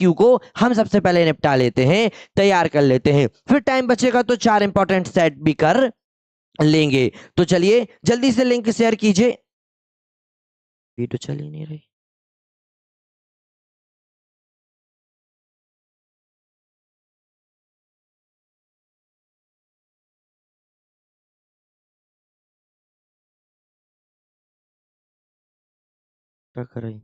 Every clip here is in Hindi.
क्यू को हम सबसे पहले निपटा लेते हैं, तैयार कर लेते हैं, फिर टाइम बचेगा तो 4 इंपॉर्टेंट सेट भी कर लेंगे। तो चलिए जल्दी से लिंक शेयर कीजिए। वीडियो चल ही नहीं रही। क्या कर रही?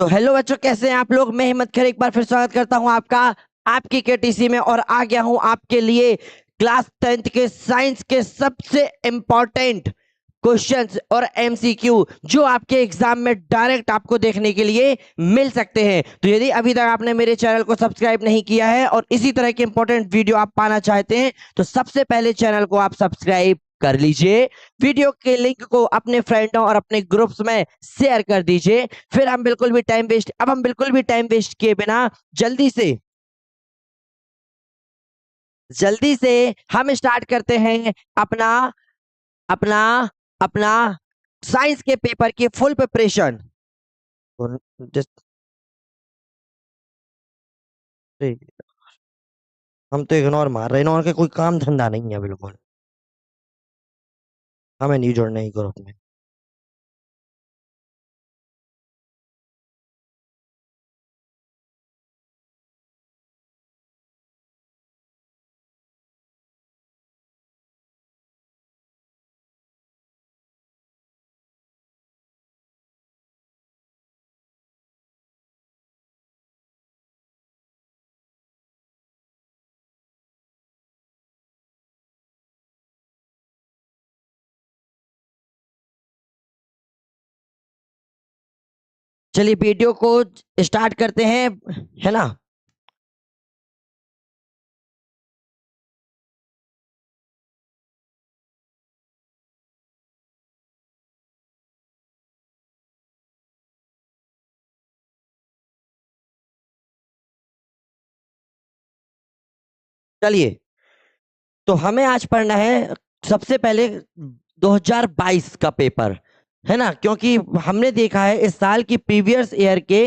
तो हेलो बच्चों, कैसे हैं आप लोग। मैं हिम्मत खैर एक बार फिर स्वागत करता हूं आपका आपकी केटीसी में, और आ गया हूं आपके लिए क्लास 10th के साइंस के सबसे इंपॉर्टेंट क्वेश्चंस और एमसीक्यू जो आपके एग्जाम में डायरेक्ट आपको देखने के लिए मिल सकते हैं। तो यदि अभी तक आपने मेरे चैनल को सब्सक्राइब नहीं किया है और इसी तरह के इंपॉर्टेंट वीडियो आप पाना चाहते हैं, तो सबसे पहले चैनल को आप सब्सक्राइब कर लीजिए। वीडियो के लिंक को अपने फ्रेंडों और अपने ग्रुप्स में शेयर कर दीजिए। फिर हम बिल्कुल भी टाइम वेस्ट किए बिना जल्दी से हम स्टार्ट करते हैं अपना अपना अपना साइंस के पेपर की फुल प्रिपरेशन। हम तो इग्नोर मार रहे हैं, इग्नोर के कोई काम धंधा नहीं है बिल्कुल। हमें नहीं जोड़ना है ग्रुप में। चलिए वीडियो को स्टार्ट करते हैं, है ना। चलिए, तो हमें आज पढ़ना है सबसे पहले 2022 का पेपर, है ना। क्योंकि हमने देखा है इस साल की प्रीवियस ईयर के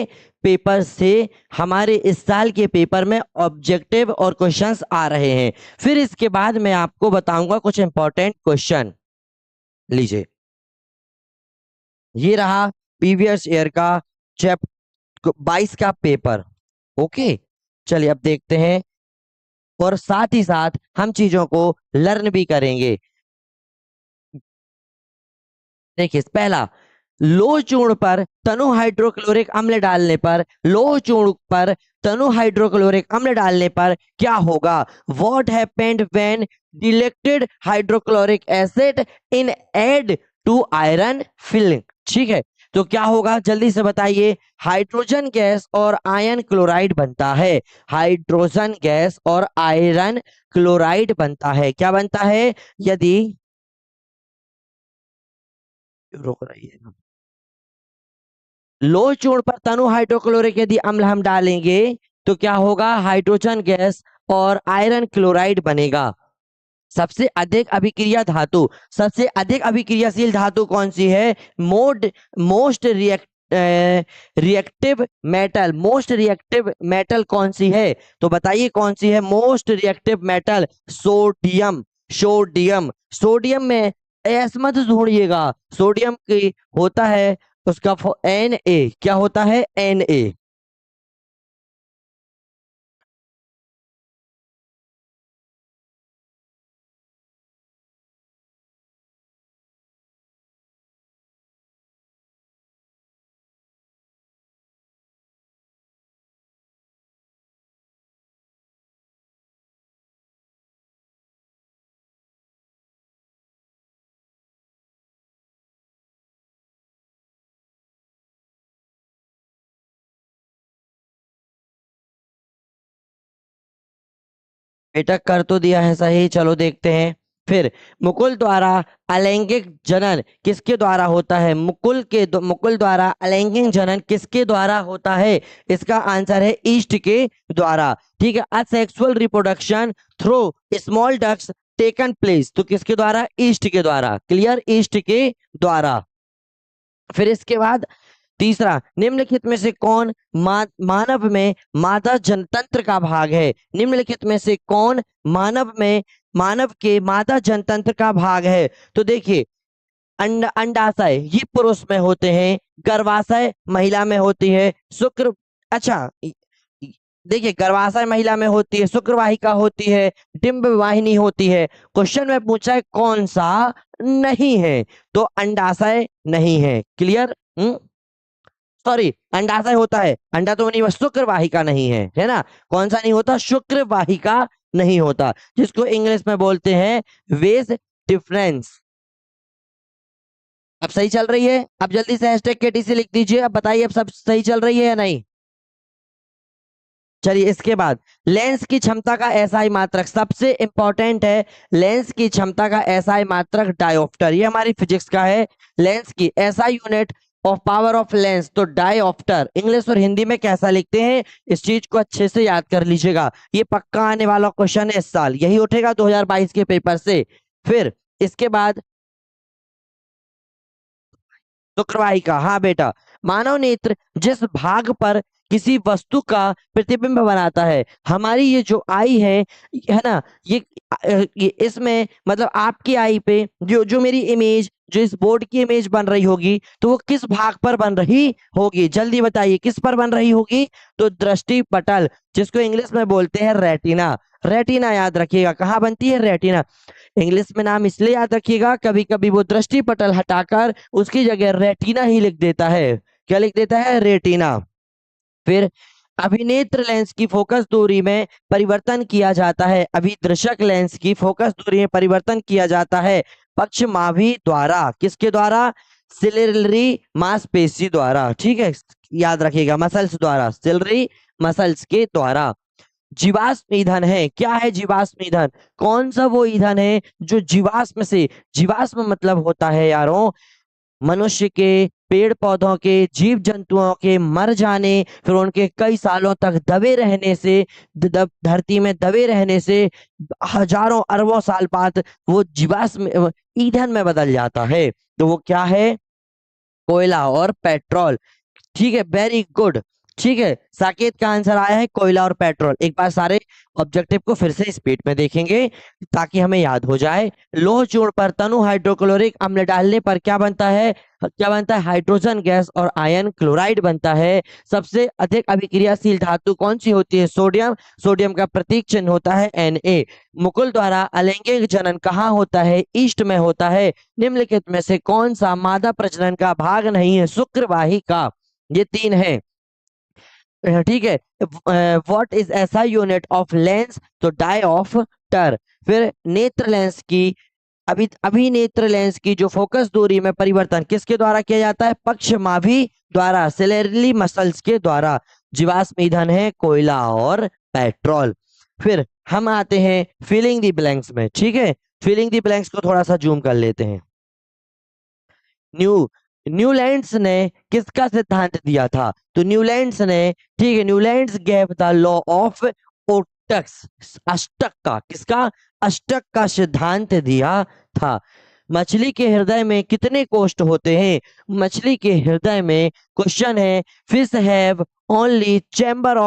पेपर से हमारे इस साल के पेपर में ऑब्जेक्टिव और क्वेश्चंस आ रहे हैं। फिर इसके बाद मैं आपको बताऊंगा कुछ इंपॉर्टेंट क्वेश्चन। लीजिए, ये रहा प्रीवियस ईयर का चैप्टर 22 का पेपर। ओके, चलिए अब देखते हैं, और साथ ही साथ हम चीजों को लर्न भी करेंगे। देखिए, पहला, लोह चूर्ण पर तनु हाइड्रोक्लोरिक अम्ल डालने पर तनु हाइड्रोक्लोरिक अम्ल डालने पर क्या होगा। What happened when diluted hydrochloric acid in add to iron filing. ठीक है, तो क्या होगा जल्दी से बताइए। हाइड्रोजन गैस और आयरन क्लोराइड बनता है। हाइड्रोजन गैस और आयरन क्लोराइड बनता है। क्या बनता है? यदि रोक रही है, लोह चूर्ण पर तनु हाइड्रोक्लोरिक यदि अम्ल हम डालेंगे तो क्या होगा? हाइड्रोजन गैस और आयरन क्लोराइड बनेगा। सबसे अधिक अभिक्रिया धातु, सबसे अधिक अभिक्रियाशील धातु कौन सी है? मोस्ट रिएक्टिव मेटल कौन सी है? तो बताइए कौन सी है मोस्ट रिएक्टिव मेटल? सोडियम में एस मत ढूंढिएगा। सोडियम की होता है उसका Na। क्या होता है? Na। बेटा कर तो दिया है सही, चलो देखते हैं। फिर मुकुल द्वारा अलैंगिक जनन किसके द्वारा होता है? मुकुल द्वारा अलैंगिक जनन किसके द्वारा होता है? इसका आंसर है ईस्ट के द्वारा। ठीक है, asexual reproduction through small ducts taken place, तो किसके द्वारा? ईस्ट के द्वारा। क्लियर, ईस्ट के द्वारा। फिर इसके बाद तीसरा, निम्नलिखित में से कौन मानव में मादा जनतंत्र का भाग है? निम्नलिखित में से कौन मानव के मादा जनतंत्र का भाग है? तो देखिए, अंडाशय ये पुरुष में होते हैं, गर्भाशय महिला में होती है, शुक्र अच्छा देखिए, गर्भाशय महिला में होती है, शुक्रवाहिका होती है, डिंब वाहिनी होती है। क्वेश्चन में पूछा है कौन सा नहीं है, तो अंडाशय नहीं है। क्लियर। सॉरी, अंडाशय होता है, अंडा तो नहीं, शुक्र वाहिका नहीं है ना। कौन सा नहीं होता? शुक्र वाहिका नहीं होता, जिसको इंग्लिश में बोलते हैं वेज डिफरेंस। अब सही चल रही है? अब जल्दी से हैशटैग केटीसी लिख दीजिए। अब बताइए अब सब सही चल रही है या नहीं? चलिए इसके बाद लेंस की क्षमता का एसआई मात्रक, सबसे इंपॉर्टेंट है लेंस की क्षमता का एसआई मात्रक डायोप्टर। ये हमारी फिजिक्स का है। लेंस की SI unit of power of lens, तो डायोप्टर। इंग्लिश और हिंदी में कैसा लिखते हैं, इस चीज को अच्छे से याद कर लीजिएगा। ये पक्का आने वाला क्वेश्चन है इस साल, यही उठेगा 2022 के पेपर से। फिर इसके बाद शुक्रवाहिका, हाँ बेटा। मानव नेत्र जिस भाग पर किसी वस्तु का प्रतिबिंब बनाता है, हमारी ये जो आई है ना, ये इसमें मतलब आपकी आई पे जो जो मेरी इमेज, जो इस बोर्ड की इमेज बन रही होगी, तो वो किस भाग पर बन रही होगी? जल्दी बताइए किस पर बन रही होगी? तो दृष्टि पटल, जिसको इंग्लिश में बोलते हैं रेटिना। रेटिना याद रखिएगा, कहाँ बनती है? रेटिना। इंग्लिश में नाम इसलिए याद रखिएगा, कभी कभी वो दृष्टि पटल हटाकर उसकी जगह रेटिना ही लिख देता है। क्या लिख देता है? रेटिना। फिर अभिनेत्र लेंस की फोकस दूरी में परिवर्तन किया जाता है, अभिदर्शक लेंस की फोकस दूरी में परिवर्तन किया जाता है पक्षमावी द्वारा। किसके द्वारा? सिलिलरी मांसपेशी द्वारा। ठीक है, याद रखिएगा, मसल्स द्वारा, सिलिलरी मसल्स के द्वारा। जीवाश्म ईंधन है, क्या है जीवाश्म ईंधन? कौन सा वो ईंधन है जो जीवाश्म से, जीवाश्म मतलब होता है यारों मनुष्य के, पेड़ पौधों के, जीव जंतुओं के मर जाने, फिर उनके कई सालों तक दबे रहने से, धरती में दबे रहने से हजारों अरबों साल बाद वो जीवाश्म ईंधन में बदल जाता है। तो वो क्या है? कोयला और पेट्रोल। ठीक है, वेरी गुड। ठीक है, साकेत का आंसर आया है कोयला और पेट्रोल। एक बार सारे ऑब्जेक्टिव को फिर से स्पीड में देखेंगे ताकि हमें याद हो जाए। लोह चूर्ण पर तनु हाइड्रोक्लोरिक अम्ल डालने पर क्या बनता है? क्या बनता है? हाइड्रोजन गैस और आयन क्लोराइड बनता है। सबसे अधिक अभिक्रियाशील धातु कौन सी होती है? सोडियम। सोडियम का प्रतीक चिन्ह होता है Na। मुकुल द्वारा अलैंगिक जनन कहाँ होता है? ईस्ट में होता है। निम्नलिखित में से कौन सा मादा प्रजनन का भाग नहीं है? शुक्रवाहिका। ये तीन है। ठीक है, व्हाट इज ऐसा यूनिट ऑफ लेंस? तो डायोप्टर। फिर नेत्र लेंस की अभिनेत्र लेंस की जो फोकस दूरी में परिवर्तन किसके द्वारा किया जाता है? पक्षमावी द्वारा, सिलेरली मसल्स के द्वारा। जीवाश्म ईंधन है कोयला और पेट्रोल। फिर हम आते हैं फिलिंग द ब्लैंक्स में। ठीक है, फिलिंग द ब्लैंक्स को थोड़ा सा जूम कर लेते हैं। न्यूलैंड्स ने किसका सिद्धांत दिया था? तो न्यूलैंड्स ने, ठीक है, Newlands gave the law of ओटक्स, अष्टक का, किसका? अष्टक का सिद्धांत दिया था। मछली के हृदय में कितने कोष्ठ होते हैं? मछली के हृदय में, क्वेश्चन है, fish have only chamber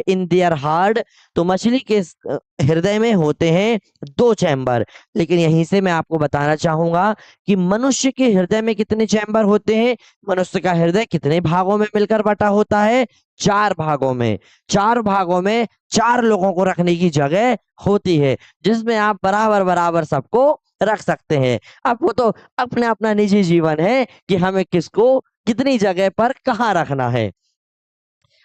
in their heart. तो मछली के हृदय में होते हैं 2 चैम्बर। लेकिन यहीं से मैं आपको बताना चाहूंगा कि मनुष्य के हृदय में कितने चैम्बर होते हैं? मनुष्य का हृदय कितने भागों में मिलकर बटा होता है? 4 भागों में। 4 भागों में 4 लोगों को रखने की जगह होती है, जिसमें आप बराबर बराबर सबको रख सकते हैं। अब वो तो अपना अपना निजी जीवन है कि हमें किसको कितनी जगह पर कहाँ रखना है।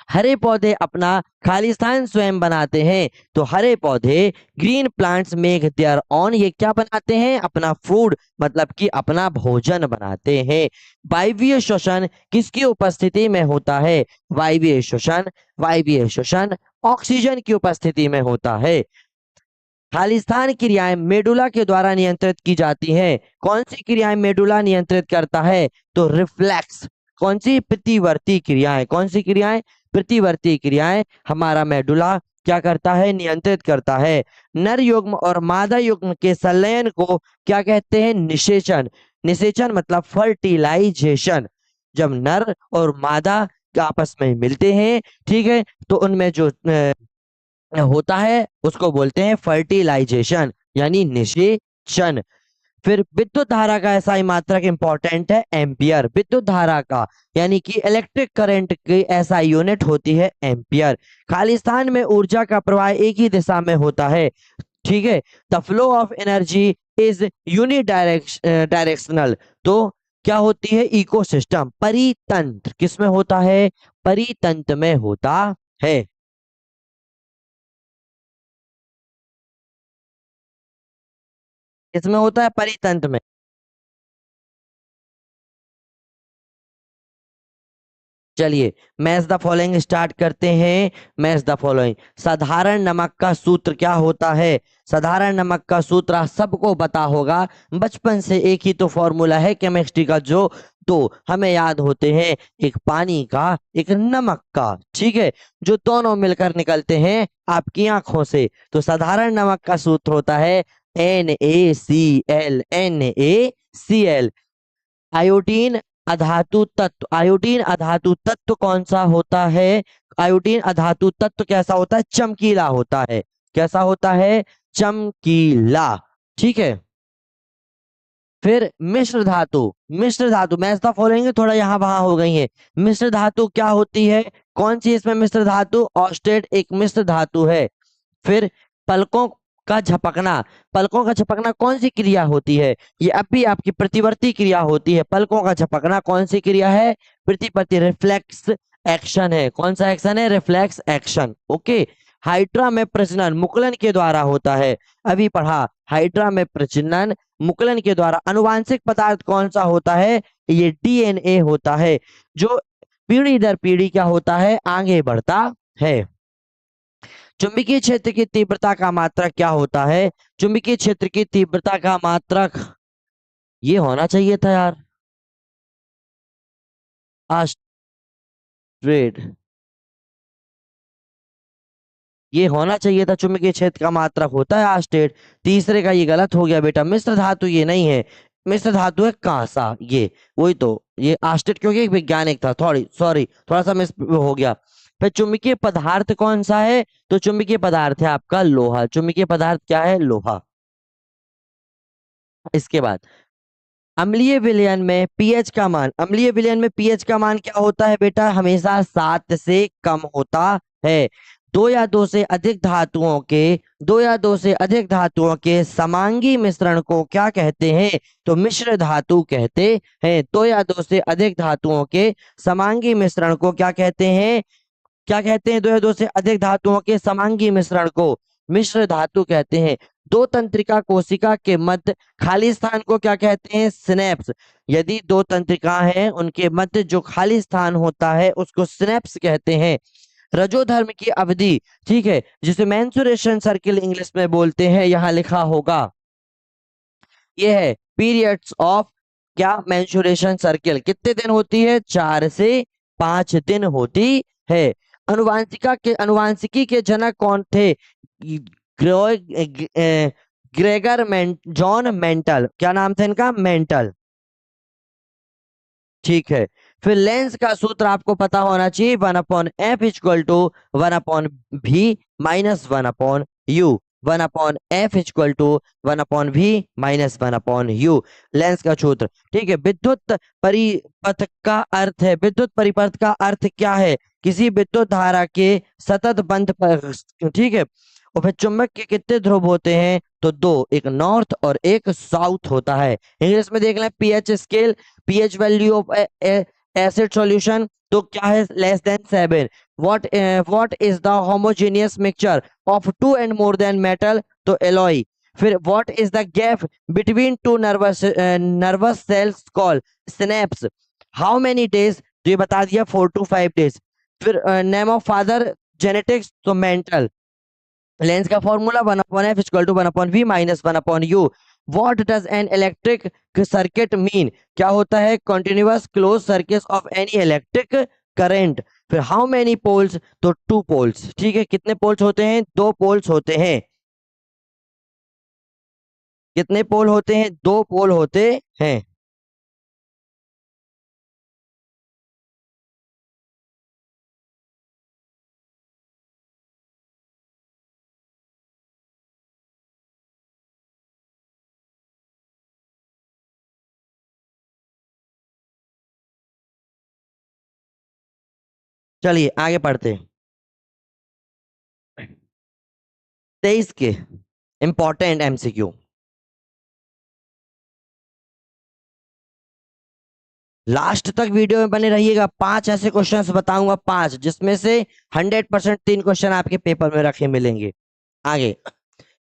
हरे पौधे अपना खाली स्थान स्वयं बनाते हैं। तो हरे पौधे, green plants make their own, ये क्या बनाते हैं? अपना फूड, मतलब कि अपना भोजन बनाते हैं। वायवीय श्वसन किसकी उपस्थिति में होता है? वायवीय श्वसन ऑक्सीजन की उपस्थिति में होता है। खालिस्तान क्रियाएं मेडुला के द्वारा नियंत्रित की जाती हैं। कौन सी क्रियाएं मेडुला नियंत्रित करता है? तो रिफ्लेक्स। कौन सी? प्रतिवर्ती क्रियाएं। कौन सी क्रियाएं? प्रतिवर्ती क्रियाएं हमारा मेडुला क्या करता है? नियंत्रित करता है। नर युग्म और मादा युग्म के संलयन को क्या कहते हैं? निषेचन। निषेचन मतलब फर्टिलाइजेशन। जब नर और मादा आपस में मिलते हैं, ठीक है, तो उनमें जो होता है उसको बोलते हैं फर्टिलाइजेशन, यानी निषेचन। फिर विद्युत धारा का एसआई मात्रक इंपॉर्टेंट है, एम्पियर। विद्युत धारा का यानी कि इलेक्ट्रिक करंट की एसआई यूनिट होती है एम्पियर। खाली स्थान में ऊर्जा का प्रवाह एक ही दिशा में होता है। ठीक है, the flow of energy is unidirectional. तो क्या होती है? इकोसिस्टम, परितंत्र। किसमें होता है? परितंत्र में होता है। किसमें होता है? परितंत्र में। चलिए, मैच द फॉलोइंग स्टार्ट करते हैं। Match the following. साधारण नमक का सूत्र क्या होता है? साधारण नमक का सूत्र आप सबको पता होगा, बचपन से एक ही तो फॉर्मूला है केमिस्ट्री का, जो दो हमें याद होते हैं, एक पानी का, एक नमक का। ठीक है, जो दोनों मिलकर निकलते हैं आपकी आंखों से। तो साधारण नमक का सूत्र होता है NaCl, NaCl। आयोडीन अधातु तत्व, आयोडीन अधातु तत्व कौन सा होता है? आयोडीन अधातु तत्व कैसा होता है? चमकीला होता है। कैसा होता है? चमकीला। ठीक है। फिर मिश्र धातु। मिश्र धातु, मैच द फॉलोइंग थोड़ा यहाँ वहां हो गई है। मिश्र धातु क्या होती है? कौन सी इसमें मिश्र धातु? ऑस्टेट एक मिश्र धातु है। फिर पलकों का झपकना। पलकों का झपकना कौन सी क्रिया होती है? ये अब भी आपकी प्रतिवर्ती क्रिया होती है। पलकों का झपकना कौन सी क्रिया है? प्रतिवर्ती, रिफ्लेक्स एक्शन है। कौन सा एक्शन है? Reflex action. ओके। हाइड्रा में प्रजनन मुकुलन के द्वारा होता है। अभी पढ़ा, हाइड्रा में प्रजनन मुकुलन के द्वारा। अनुवांशिक पदार्थ कौन सा होता है? ये DNA होता है, जो पीढ़ी दर पीढ़ी क्या होता है? आगे बढ़ता है। चुंबकीय क्षेत्र की तीव्रता का मात्रक क्या होता है? चुंबकीय क्षेत्र की तीव्रता का मात्रक ये होना चाहिए था यार, आस्ट्रेड। ये होना चाहिए था, चुंबकीय क्षेत्र का मात्रक होता है आस्टेट। तीसरे का ये गलत हो गया बेटा, मिश्र धातु ये नहीं है। मिश्र धातु है कांसा, ये वही तो। ये आस्टेट क्योंकि एक वैज्ञानिक था, थोड़ी सॉरी, थोड़ा सा मिस हो गया। फिर चुंबकीय पदार्थ कौन सा है? तो चुंबकीय पदार्थ है आपका लोहा। चुंबकीय पदार्थ क्या है? लोहा। इसके बाद अम्लीय विलयन में पीएच का मान। अम्लीय विलयन में पीएच का मान क्या होता है बेटा? हमेशा 7 से कम होता है। दो या दो से अधिक धातुओं के समांगी मिश्रण को क्या कहते हैं? तो मिश्र धातु कहते हैं। दो या दो से अधिक धातुओं के समांगी मिश्रण को क्या कहते हैं? क्या कहते हैं? दो या दो से अधिक धातुओं के समांगी मिश्रण को मिश्र धातु कहते हैं। दो तंत्रिका कोशिका के मध्य खाली स्थान को क्या कहते हैं? सिनेप्स। यदि दो तंत्रिका हैं, उनके मध्य जो खाली स्थान होता है उसको सिनेप्स कहते हैं। रजोधर्म की अवधि, ठीक है, जिसे मेंसुरेशन सर्किल इंग्लिश में बोलते हैं, यहाँ लिखा होगा। ये है पीरियड्स ऑफ क्या? Mensuration circle. कितने दिन होती है? 4 से 5 दिन होती है। अनुवांशिकी के जनक कौन थे? Gregor John mental. क्या नाम था इनका? मेंटल। ठीक है। फिर लेंस का सूत्र आपको पता होना चाहिए, 1/f=1/v -1/u। 1/f=1/v लेंस का सूत्र। ठीक है। विद्युत परिपथ का अर्थ है, विद्युत परिपथ का अर्थ क्या है? किसी विद्युत धारा के सतत बंध पर। ठीक है। और फिर चुंबक के कितने ध्रुव होते हैं? तो दो, एक नॉर्थ और एक साउथ होता है। इंग्लिश में देख लें, pH scale, pH value of acid solution तो क्या है? <<7। What is the homogeneous mixture of two and more than metal? तो एलॉय। फिर what is the gap between two nervous cells call? Synapse. How many days? तो ये बता दिया, 4 to 5 days। फिर नेम ऑफ फादर जेनेटिक्स तो मेंटल। लेंस का formula 1/f=1/v -1/u। What does an electric circuit mean? क्या होता है? Continuous close circuit of any electric current. फिर हाउ मेनी पोल्स? तो 2 पोल्स। ठीक है। कितने पोल्स होते हैं? 2 पोल्स होते हैं। कितने पोल होते हैं? 2 पोल होते हैं। चलिए आगे पढ़ते हैं। 23 के इंपॉर्टेंट MCQ। लास्ट तक वीडियो में बने रहिएगा। 5 ऐसे क्वेश्चंस बताऊंगा, 5 जिसमें से 100% 3 क्वेश्चन आपके पेपर में रखे मिलेंगे। आगे,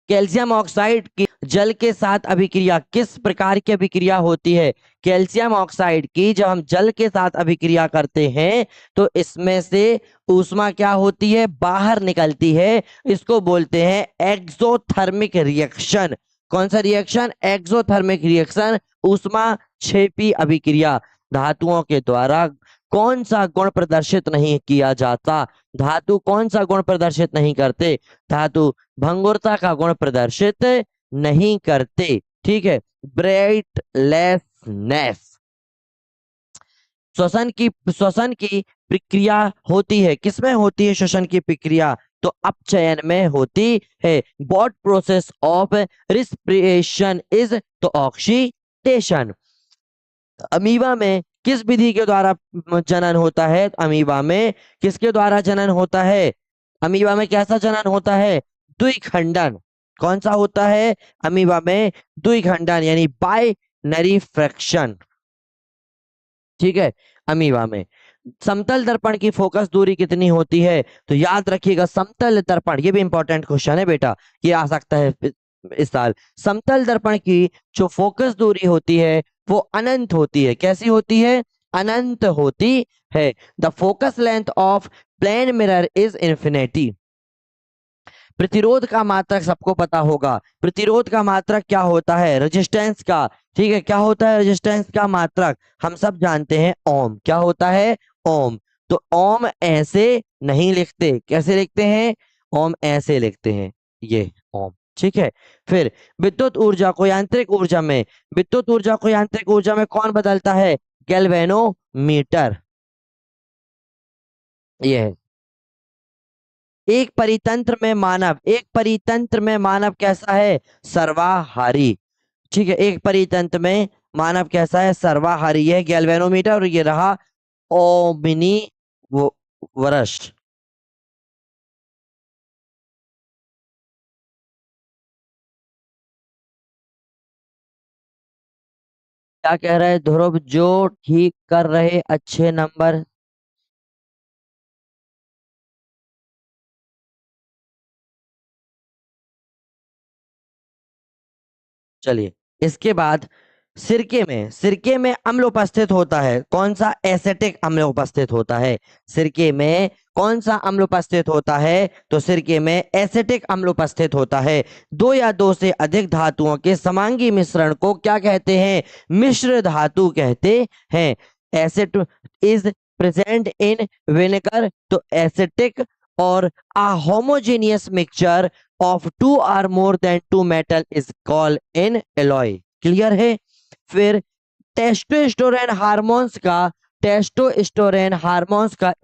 कैल्शियम ऑक्साइड की जल के साथ अभिक्रिया किस प्रकार की अभिक्रिया होती है? कैल्शियम ऑक्साइड की जब हम जल के साथ अभिक्रिया करते हैं तो इसमें से ऊष्मा क्या होती है? बाहर निकलती है। इसको बोलते हैं एक्सोथर्मिक रिएक्शन। कौन सा रिएक्शन? एक्सोथर्मिक रिएक्शन, ऊष्मा क्षेपी अभिक्रिया। धातुओं के द्वारा कौन सा गुण प्रदर्शित नहीं किया जाता? धातु कौन सा गुण प्रदर्शित नहीं करते? धातु भंगुरता का गुण प्रदर्शित नहीं करते। ठीक है, ब्राइटलेसनेस। श्वसन की प्रक्रिया होती है, किसमें होती है श्वसन की प्रक्रिया? तो अपचयन में होती है। What process of respiration is? तो ऑक्सीडेशन। अमीबा में किस विधि के द्वारा जनन होता है? अमीबा में किसके द्वारा जनन होता है? अमीबा में कैसा जनन होता है? द्विखंडन। कौन सा होता है अमीबा में? द्विखंडन, यानी बाइनरी फ्रैक्शन। ठीक है, अमीबा में समतल दर्पण की फोकस दूरी कितनी होती है? तो याद रखिएगा, समतल दर्पण, ये भी इंपॉर्टेंट क्वेश्चन है बेटा, ये आ सकता है इस साल। समतल दर्पण की जो फोकस दूरी होती है वो अनंत होती है। कैसी होती है? अनंत होती है। The focus length of plane mirror is infinity. प्रतिरोध का मात्रक सबको पता होगा। प्रतिरोध का मात्रक क्या होता है? रेजिस्टेंस का। ठीक है, क्या होता है रेजिस्टेंस का मात्रक? हम सब जानते हैं ओम। क्या होता है? ओम। तो ओम ऐसे नहीं लिखते, कैसे लिखते हैं? ओम ऐसे लिखते हैं, ये ओम। ठीक है, फिर विद्युत ऊर्जा को यांत्रिक ऊर्जा में, विद्युत ऊर्जा को यांत्रिक ऊर्जा में कौन बदलता है? गैल्वेनोमीटर। ये है। एक परितंत्र में मानव कैसा है? सर्वाहारी। ठीक है, एक परितंत्र में मानव कैसा है? सर्वाहारी है, गैल्वेनोमीटर। और ये रहा ओमिनी वर्ष। क्या कह रहे हैं ध्रुव? जो ठीक कर रहे अच्छे नंबर। चलिए, इसके बाद सिरके में अम्ल उपस्थित होता है। कौन सा? एसेटिक अम्ल उपस्थित होता है। सिरके में कौन सा अम्ल उपस्थित होता है? तो सिरके में एसेटिक अम्ल उपस्थित होता है। दो या दो से अधिक धातुओं के समांगी मिश्रण को क्या कहते हैं? मिश्र धातु कहते हैं। Acid is present in vinegar, तो एसिटिक और a homogeneous mixture of two or more than two metal is called an alloy। Clear है? फिर टेस्टोस्टेरोन हार्मोन्स का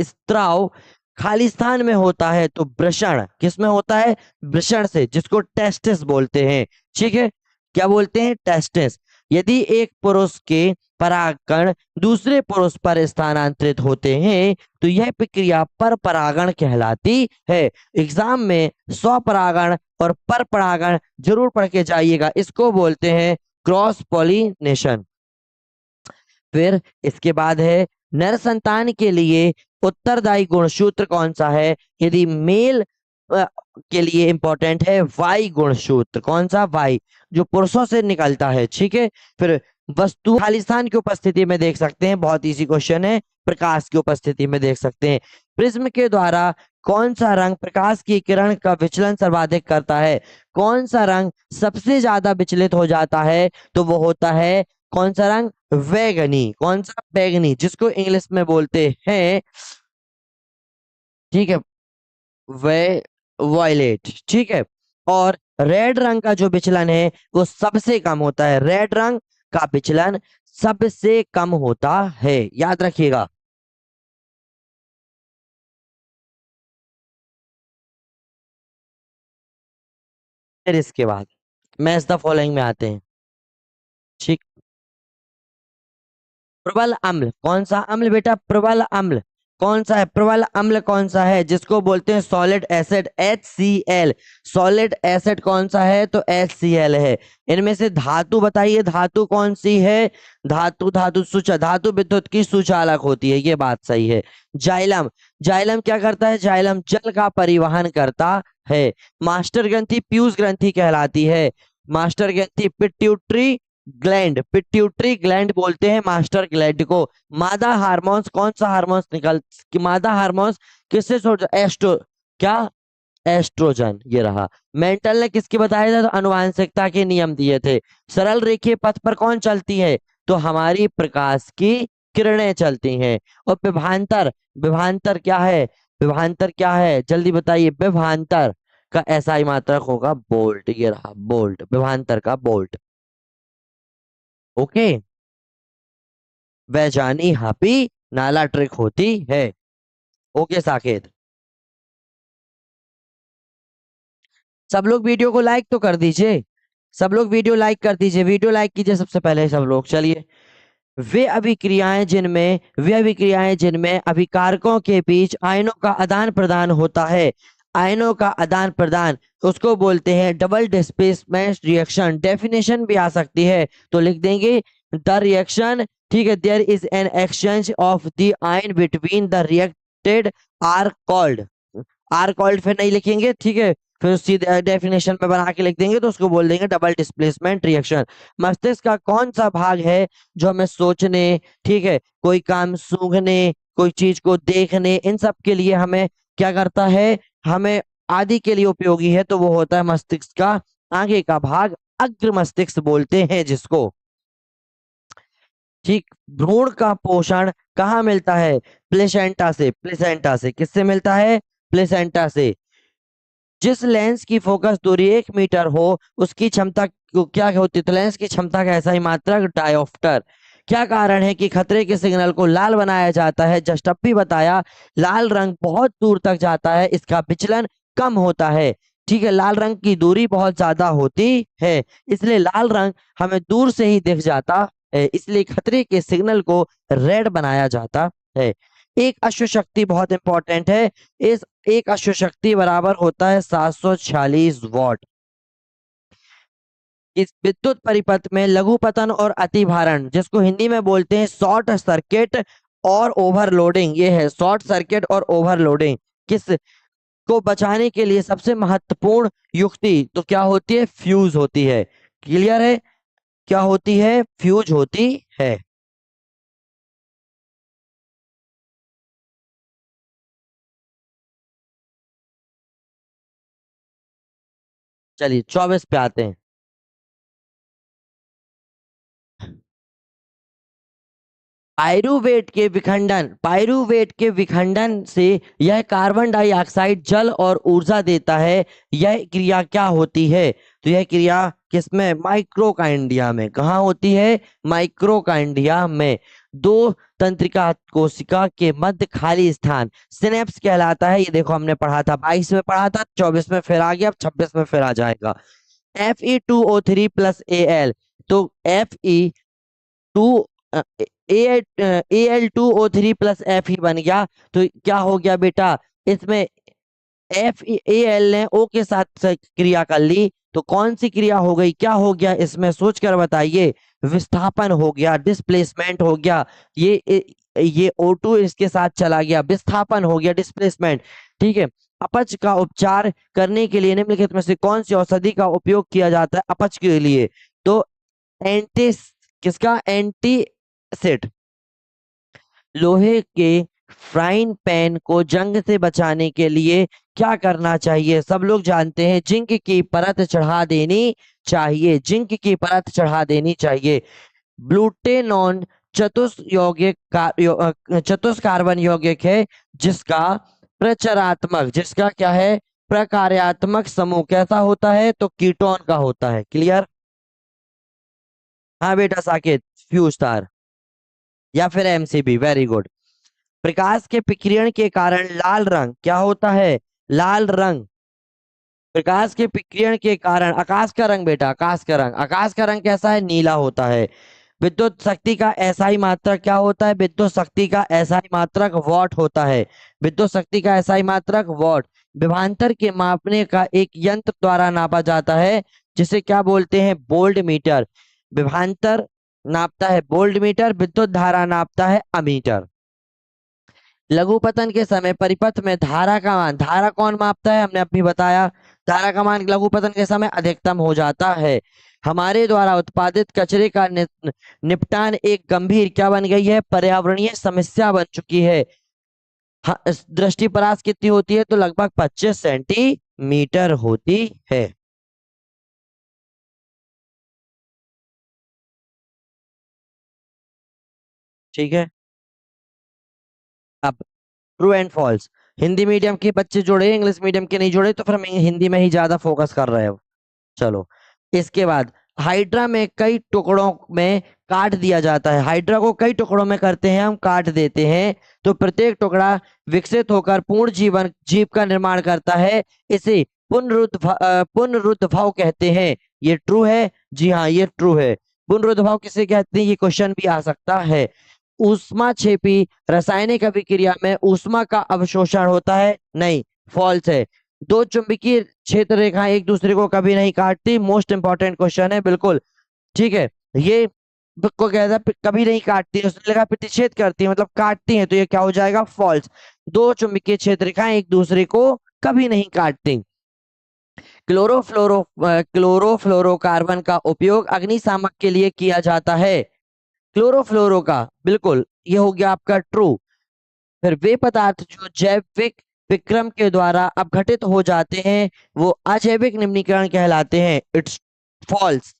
स्त्राव खाली स्थान में होता है, तो वृषण किस में होता है? वृषण से, जिसको टेस्टिस बोलते हैं। ठीक है, क्या बोलते हैं? टेस्टिस। यदि एक पुरुष के परागकण दूसरे पुरुष पर स्थानांतरित होते हैं तो यह प्रक्रिया पर परागण कहलाती है। एग्जाम में स्वपरागण और पर परागण जरूर पढ़ के जाइएगा, इसको बोलते हैं क्रॉस पॉलिनेशन। फिर इसके बाद है नर संतान के लिए उत्तरदायी गुणसूत्र कौन सा है? यदि मेल के लिए इंपॉर्टेंट है वाई गुणसूत्र। कौन सा? वाई, जो पुरुषों से निकलता है। ठीक है, फिर वस्तु खालिस्तान की उपस्थिति में देख सकते हैं, बहुत इजी क्वेश्चन है। प्रकाश की उपस्थिति में देख सकते हैं। प्रिज्म के द्वारा कौन सा रंग प्रकाश की किरण का विचलन सर्वाधिक करता है? कौन सा रंग सबसे ज्यादा विचलित हो जाता है? तो वो होता है कौन सा रंग? बैगनी। कौन सा? बैगनी, जिसको इंग्लिश में बोलते हैं, ठीक है, वे वॉयलेट। ठीक है, और रेड रंग का जो विचलन है वो सबसे कम होता है। रेड रंग का विचलन सबसे कम होता है, याद रखिएगा। फिर इसके बाद मैच द फॉलोइंग में आते हैं। ठीक, प्रबल अम्ल। कौन सा अम्ल बेटा? प्रबल अम्ल। कौन सा है? प्रबल अम्ल कौन सा है जिसको बोलते हैं solid acid? HCl। Solid acid कौन सा है? तो HCl है। इनमें से धातु बताइए, धातु कौन सी है? धातु धातु धातु विद्युत की सुचालक होती है, ये बात सही है। जाइलम, जाइलम क्या करता है? जाइलम जल का परिवहन करता है। मास्टर ग्रंथि पीयूष ग्रंथि कहलाती है। मास्टर ग्रंथि पिट्यूटरी ग्लैंड, पिट्यूटरी ग्लैंड बोलते हैं मास्टर ग्लैंड को। मादा हार्मोन्स कौन सा हार्मोन्स मादा हार्मोन्स किससे एस्ट्रो क्या? एस्ट्रोजन, ये रहा। मेंटल ने किसके बताया था? तो अनुवांशिकता के नियम दिए थे। सरल रेखीय पथ पर कौन चलती है? तो हमारी प्रकाश की किरणें चलती हैं। और विभवांतर, विभवांतर क्या है? विभवांतर क्या है जल्दी बताइए? विभवांतर का SI मात्रक होगा बोल्ट, ये रहा बोल्ट, विभवांतर का बोल्ट। ओके, वैजानी हापी नाला ट्रिक होती है। ओके साकेत, सब लोग वीडियो को लाइक तो कर दीजिए, सब लोग वीडियो लाइक कर दीजिए, वीडियो लाइक कीजिए सबसे पहले सब लोग। चलिए, वे अभिक्रियाएं जिनमें अभिकारकों के बीच आयनों का आदान प्रदान होता है, आयनों का आदान प्रदान, उसको बोलते हैं डबल डिस्प्लेसमेंट रिएक्शन। डेफिनेशन भी आ सकती है तो लिख देंगे द रिएक्शन, ठीक है, there is an exchange of the ion between the reacted are called, फिर नहीं लिखेंगे, ठीक है, फिर सीधे डेफिनेशन में बना के लिख देंगे तो उसको बोल देंगे डबल डिस्प्लेसमेंट रिएक्शन। मस्तिष्क का कौन सा भाग है जो हमें सोचने, ठीक है, कोई काम सूंघने, कोई चीज को देखने, इन सब के लिए हमें क्या करता है, हमें आदि के लिए उपयोगी है, तो वो होता है मस्तिष्क का आगे का भाग, अग्र मस्तिष्क बोलते हैं जिसको। ठीक, भ्रूण का पोषण कहाँ मिलता है? प्लेसेंटा से, प्लेसेंटा से। किससे मिलता है? प्लेसेंटा से। जिस लेंस की फोकस दूरी 1 मीटर हो उसकी क्षमता क्या होती है? तो लेंस की क्षमता का SI मात्रक डायोप्टर। क्या कारण है कि खतरे के सिग्नल को लाल बनाया जाता है? जस्ट अब भी बताया, लाल रंग बहुत दूर तक जाता है, इसका विचलन कम होता है, ठीक है, लाल रंग की दूरी बहुत ज्यादा होती है, इसलिए लाल रंग हमें दूर से ही दिख जाता है, इसलिए खतरे के सिग्नल को रेड बनाया जाता है। एक अश्व शक्ति बहुत इंपॉर्टेंट है, इस एक अश्व शक्ति बराबर होता है 746 वॉट। इस विद्युत परिपथ में लघु पतन और अतिभारण, जिसको हिंदी में बोलते हैं शॉर्ट सर्किट और ओवरलोडिंग, ये है शॉर्ट सर्किट और ओवरलोडिंग, किस को बचाने के लिए सबसे महत्वपूर्ण युक्ति तो क्या होती है? फ्यूज होती है। क्लियर है? क्या होती है? फ्यूज होती है। चलिए 24 पे आते हैं। पायरुवेट के विखंडन से यह कार्बन डाइऑक्साइड जल और ऊर्जा देता है। यह क्रिया क्या होती है? तो यह क्रिया किसमें? माइक्रोकाइंडिया में। कहाँ होती है? माइक्रोकाइंडिया में। दो तंत्रिका कोशिका के मध्य खाली स्थान सिनेप्स कहलाता है। ये देखो हमने पढ़ा था, 22 में पढ़ा था, 24 में फिर आ गया, अब 26 में फिर आ जाएगा। Fe2O3+Al, तो Fe2 Al2O3+ F ही बन गया। तो क्या हो गया बेटा? इसमें Al ने O के साथ क्रिया कर ली, तो कौन सी क्रिया हो गई? क्या हो गया इसमें? सोचकर बताइए। विस्थापन हो गया, डिस्प्लेसमेंट हो गया। ये O2 इसके साथ चला गया, विस्थापन हो गया, डिस्प्लेसमेंट, ठीक है। अपच का उपचार करने के लिए निम्नलिखित में से कौन सी औषधि का उपयोग किया जाता है अपच के लिए? तो एंटी, किसका? एंटीसिड। लोहे के फ्राइंग पैन को जंग से बचाने के लिए क्या करना चाहिए? सब लोग जानते हैं, जिंक की परत चढ़ा देनी चाहिए, जिंक की परत चढ़ा देनी चाहिए। ब्लूटेनॉन चतुष कार्बन यौगिक है जिसका प्रचरात्मक, जिसका क्या है? प्रकार्यात्मक समूह कैसा होता है? तो कीटोन का होता है। क्लियर? हाँ बेटा साकेत, फ्यूज तार या फिर MCB, वेरी गुड। प्रकाश के विकिरण के कारण लाल रंग क्या होता है? लाल रंग, प्रकाश के विकिरण के कारण आकाश का रंग बेटा, आकाश का रंग, आकाश का रंग कैसा है? नीला होता है। विद्युत शक्ति का एसआई मात्रक क्या होता है? विद्युत शक्ति का एसआई मात्रक वॉट होता है। विद्युत शक्ति का एसआई मात्रक वॉट। विभवांतर के मापने का एक यंत्र द्वारा नापा जाता है जिसे क्या बोलते हैं? Volt meter. विभवांतर नापता है वोल्ट मीटर, विद्युत धारा नापता है अमीटर। लघुपतन के समय परिपथ में धारा का मान, धारा कौन मापता है? हमने अभी बताया, धारा का मान लघुपतन के समय अधिकतम हो जाता है। हमारे द्वारा उत्पादित कचरे का निपटान एक गंभीर क्या बन गई है? पर्यावरणीय समस्या बन चुकी है। दृष्टि परास कितनी होती है? तो लगभग 25 सेंटीमीटर होती है। ठीक है। अब true and false, Hindi medium के बच्चे जुड़े, इंग्लिश मीडियम के नहीं जुड़े, तो फिर हम हिंदी में ही ज्यादा फोकस कर रहे हो। चलो, इसके बाद हाइड्रा में कई टुकड़ों में काट दिया जाता है। हाइड्रा को कई टुकड़ों में करते हैं हम, काट देते हैं, तो प्रत्येक टुकड़ा विकसित होकर पूर्ण जीव का निर्माण करता है। इसे पुनरुद्भव कहते हैं। ये ट्रू है? जी हाँ, ये ट्रू है। पुनरुद्भव किसे कहते हैं? ये क्वेश्चन भी आ सकता है। ऊष्मा छेपी रासायनिक अभिक्रिया में ऊष्मा का अवशोषण होता है? नहीं, फॉल्स है। दो चुंबकीय क्षेत्र रेखाएं एक दूसरे को कभी नहीं काटती। मोस्ट इंपॉर्टेंट क्वेश्चन है, बिल्कुल ठीक है। ये को कहता है कभी नहीं काटती, उसने लिखा प्रतिच्छेद करती है, मतलब काटती है, तो ये क्या हो जाएगा? फॉल्स। दो चुंबकीय क्षेत्र रेखाएं एक दूसरे को कभी नहीं काटती। क्लोरोफ्लोरोकार्बन का उपयोग अग्निशामक के लिए किया जाता है। क्लोरोफ्लोरो का, बिल्कुल ये हो गया आपका ट्रू। फिर वे पदार्थ जो जैविक विक्रम के द्वारा अपघटित हो जाते हैं वो अजैविक निम्नीकरण कहलाते हैं। It's false.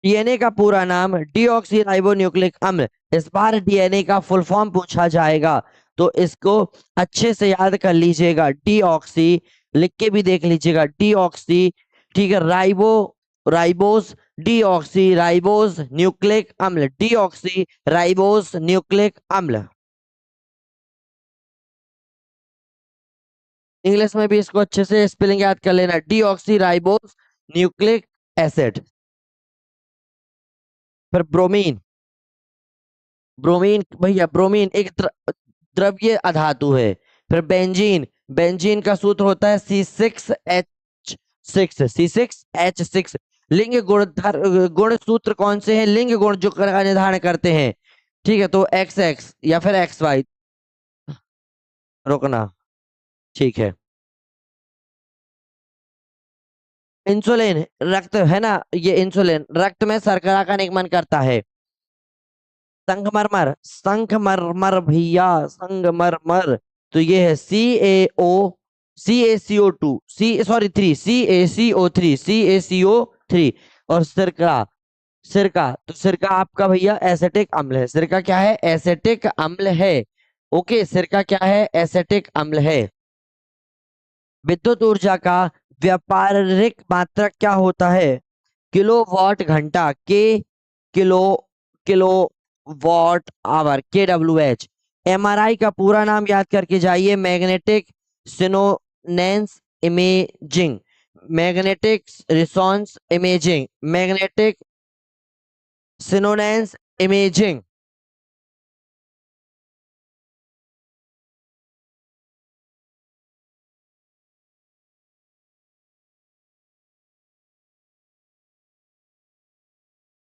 डीएनए का पूरा नाम डीऑक्सी राइबोन्यूक्लिक अम्ल। इस बार डीएनए का फुल फॉर्म पूछा जाएगा, तो इसको अच्छे से याद कर लीजिएगा। डीऑक्सी लिख के भी देख लीजिएगा, डीऑक्सी, ठीक है। राइबोस, डीऑक्सी राइबोस न्यूक्लिक अम्ल, डीऑक्सी राइबोस न्यूक्लिक अम्ल। इंग्लिश में भी इसको अच्छे से स्पेलिंग याद कर लेना, डीऑक्सी राइबोस न्यूक्लिक एसिड। फिर ब्रोमीन, ब्रोमीन भैया, ब्रोमीन एक द्रव्य अधातु है। फिर बेंजीन, बेंजीन का सूत्र होता है C6H6, C6H6। लिंग गुण सूत्र कौन से हैं? लिंग गुण जो का निर्धारण करते हैं, ठीक है, तो XX या फिर XY। रुकना, ठीक है। इंसुलिन रक्त है ना, ये इंसुलिन रक्त में शर्करा का निगमन करता है। संगमरमर, संगमरमर भैया, संगमरमर, तो ये है CaCO2 सी सॉरी 3 CaCO3 और सिरका, सिरका, तो सिरका आपका भैया एसेटिक अम्ल है। सिरका क्या है? एसेटिक अम्ल है। ओके, सिरका क्या है? एसेटिक अम्ल है। विद्युत ऊर्जा का व्यापारिक मात्रक क्या होता है? किलोवाट घंटा, kilo kilo watt hour, KWH। MRI का पूरा नाम याद करके जाइए, magnetic resonance imaging, magnetic resonance imaging, magnetic resonance imaging.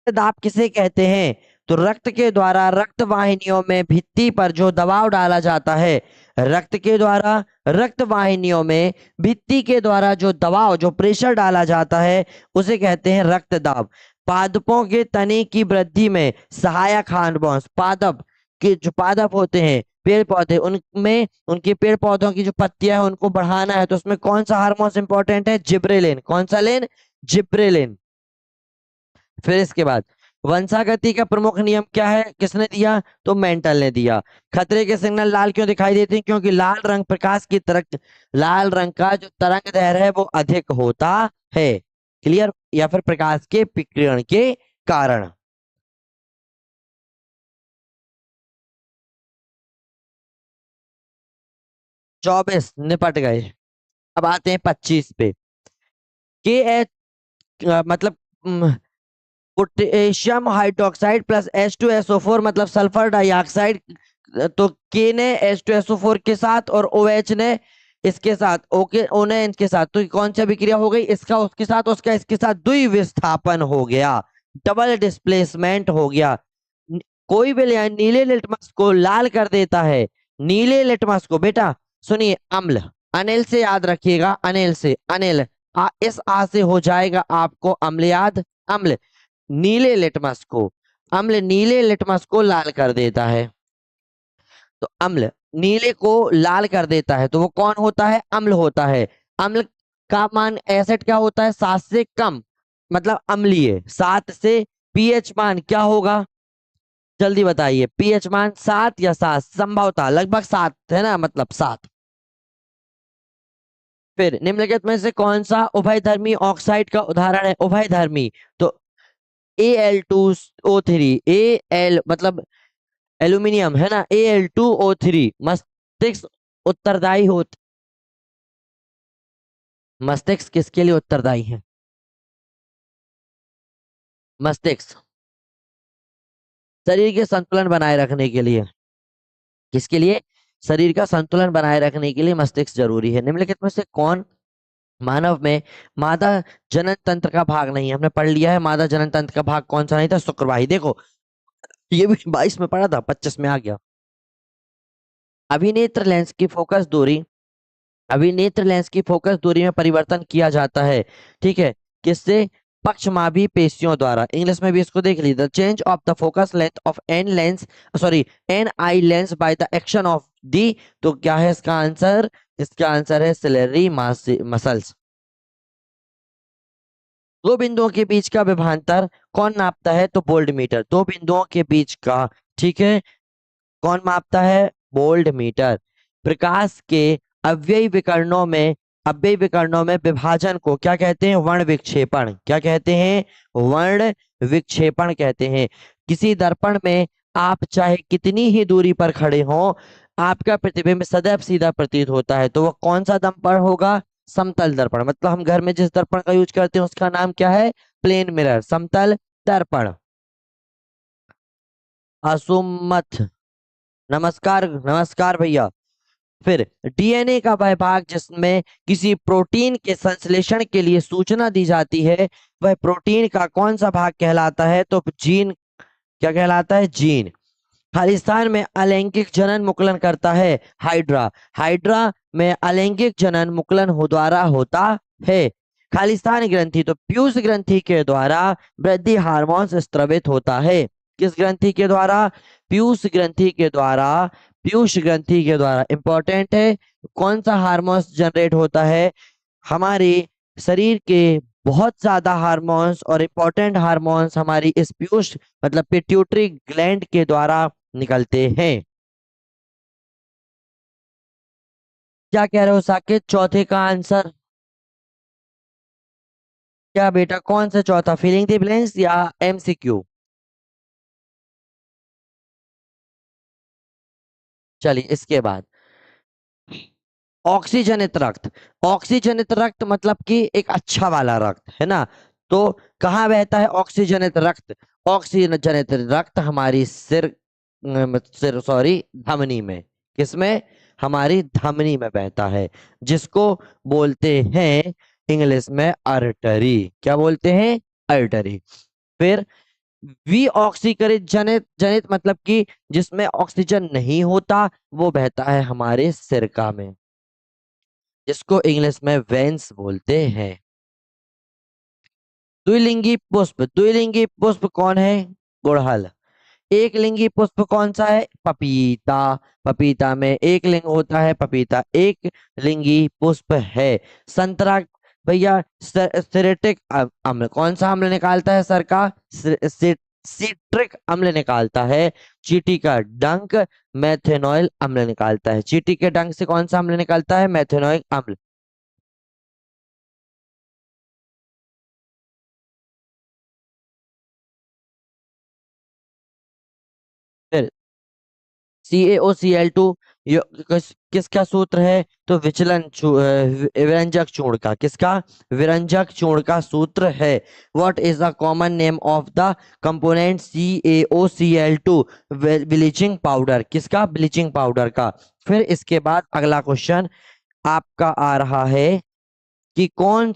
दाब किसे कहते हैं? तो रक्त के द्वारा रक्त वाहिनियों में भित्ति पर जो दबाव डाला जाता है, रक्त के द्वारा रक्त वाहिनियों में भित्ति के द्वारा जो दबाव, जो प्रेशर डाला जाता है, उसे कहते हैं रक्त दाब। पादपों के तने की वृद्धि में सहायक हार्मोन, पादप के जो पादप होते हैं पेड़ पौधे, उनमें उनके पेड़ पौधों की जो पत्तियां हैं उनको बढ़ाना है, तो उसमें कौन सा हार्मोन इंपॉर्टेंट है? जिब्रेलिन। कौन सा लेन? जिब्रेलिन। फिर इसके बाद वंशागति का प्रमुख नियम क्या है? किसने दिया? तो मेंटल ने दिया। खतरे के सिग्नल लाल क्यों दिखाई देते हैं? क्योंकि लाल रंग प्रकाश की तरंग, लाल रंग का जो तरंग दैर्घ्य है वो अधिक होता है। क्लियर? या फिर प्रकाश के विकिरण के कारण। 24 निपट गए। अब आते हैं 25 पे। के एच मतलब पोटेशियम हाइड्रोक्साइड प्लस H2SO4 मतलब सल्फर डाइऑक्साइड। तो के ने H2SO4 के साथ और OH ने इसके साथ, ओके ओ ने इनके साथ, तो कौन सी अभिक्रिया हो गई? इसका उसके साथ, उसका इसके साथ द्विविस्थापन हो गया, डबल डिस्प्लेसमेंट हो गया। कोई भी नीले लिटमस को लाल कर देता है, नीले लिटमस को, बेटा सुनिए, अम्ल, अनिल से याद रखिएगा, अनिल से, अनिल इस आ से हो जाएगा आपको अम्ल याद, अम्ल नीले लिटमस को, अम्ल नीले लिटमस को लाल कर देता है। तो अम्ल नीले को लाल कर देता है तो वो कौन होता है? अम्ल होता है। अम्ल का मान एसिड क्या होता है? 7 से कम, मतलब अम्लीय। 7 से पीएच मान क्या होगा? जल्दी बताइए, पीएच मान 7 या 7? संभवतः लगभग 7 है ना, मतलब 7। फिर निम्नलिखित में से कौन सा उभयधर्मी ऑक्साइड का उदाहरण है? उभयधर्मी, तो Al2O3, Al मतलब एल्यूमिनियम है ना, Al2O3 मस्तिष्क उत्तरदायी होता, मस्तिष्क किसके लिए उत्तरदायी है? मस्तिष्क शरीर के संतुलन बनाए रखने के लिए, किसके लिए? शरीर का संतुलन बनाए रखने के लिए मस्तिष्क जरूरी है। निम्नलिखित में से कौन मानव में मादा जनन तंत्र का भाग नहीं है? हमने पढ़ लिया है मादा जनन तंत्र का भाग कौन सा नहीं था? शुक्रवाही। देखो ये भी 22 में पढ़ा था, 25 में आ गया। अभिनेत्र लेंस की फोकस दूरी, अभिनेत्र लेंस की फोकस दूरी में परिवर्तन किया जाता है, ठीक है, किससे? पक्षमाभी पेशियों द्वारा। इंग्लिश में भी इसको देख लीजिए, the change of the focus length of an lens, sorry an eye lens by the action of the. तो क्या है इसका आंसर? इसका आंसर है सिलेरी मसल्स। दो बिंदुओं के बीच का विभवांतर कौन नापता है? तो बोल्ड मीटर। दो बिंदुओं के बीच का, ठीक है, कौन मापता है? Bold metre. प्रकाश के अव्ययी विकर्णों में, अव्ययी विकर्णों में विभाजन को क्या कहते हैं? वर्ण विक्षेपण। क्या कहते हैं? वर्ण विक्षेपण कहते हैं। किसी दर्पण में आप चाहे कितनी ही दूरी पर खड़े हो, आपका प्रतिबिंब सदैव सीधा प्रतीत होता है। तो वो कौन सा दर्पण होगा? समतल दर्पण। मतलब हम घर में जिस दर्पण का यूज करते हैं उसका नाम क्या है? प्लेन मिरर, समतल दर्पण। असुमत, नमस्कार, नमस्कार भैया। फिर डीएनए का वह भाग जिसमें किसी प्रोटीन के संश्लेषण के लिए सूचना दी जाती है, वह प्रोटीन का कौन सा भाग कहलाता है? तो जीन। क्या कहलाता है? जीन। खालिस्तान में अलैंगिक जनन मुकुलन करता है हाइड्रा, हाइड्रा में अलैंगिक जनन मुकुलन द्वारा होता है। खालिस्तान ग्रंथि, तो पीयूष ग्रंथि के द्वारा वृद्धि हार्मोन्स स्त्रवित होता है। किस ग्रंथि के द्वारा? पीयूष ग्रंथि के द्वारा, पीयूष ग्रंथि के द्वारा। इंपॉर्टेंट है, कौन सा हार्मोन्स जनरेट होता है? हमारे शरीर के बहुत ज्यादा हार्मोन्स और इंपॉर्टेंट हार्मोन्स हमारी इस पीयूष मतलब पिट्यूटरी ग्लैंड के द्वारा निकलते हैं। क्या कह रहे हो साकेत? चौथे का आंसर क्या बेटा? कौन सा चौथा? फिलिंग द ब्लैंक्स या MCQ? चलिए इसके बाद ऑक्सीजनित रक्त, ऑक्सीजनित रक्त मतलब कि एक अच्छा वाला रक्त है ना। तो कहाँ बहता है ऑक्सीजनित रक्त? ऑक्सीजनित रक्त हमारी सिर सॉरी धमनी में। किसमें? हमारी धमनी में बहता है, जिसको बोलते हैं इंग्लिश में अर्टरी। क्या बोलते हैं? अर्टरी। फिर वी ऑक्सीकरित जनित, जनित मतलब कि जिसमें ऑक्सीजन नहीं होता, वो बहता है हमारे सिरका में, जिसको इंग्लिश में वेंस बोलते हैं। द्विलिंगी पुष्प, द्विलिंगी पुष्प कौन है? गुड़हल। एक लिंगी पुष्प कौन सा है? पपीता। पपीता में एक लिंग होता है, पपीता एक लिंगी पुष्प है। संतरा भैया सिट्रिक अम्ल, कौन सा अम्ल निकालता है सर का? सिट्रिक अम्ल निकालता है। चींटी का डंक मेथेनॉइल अम्ल निकालता है। चींटी के डंक से कौन सा अम्ल निकलता है? मेथेनॉइल अम्ल। फिर CaOCl2 किसका सूत्र है? तो विरंजक चूर्ण का। किसका? विरंजक चूर्ण का सूत्र है। What is the common name of the component CaOCl2? Bleaching powder. किसका? ब्लीचिंग पाउडर का। फिर इसके बाद अगला क्वेश्चन आपका आ रहा है कि कौन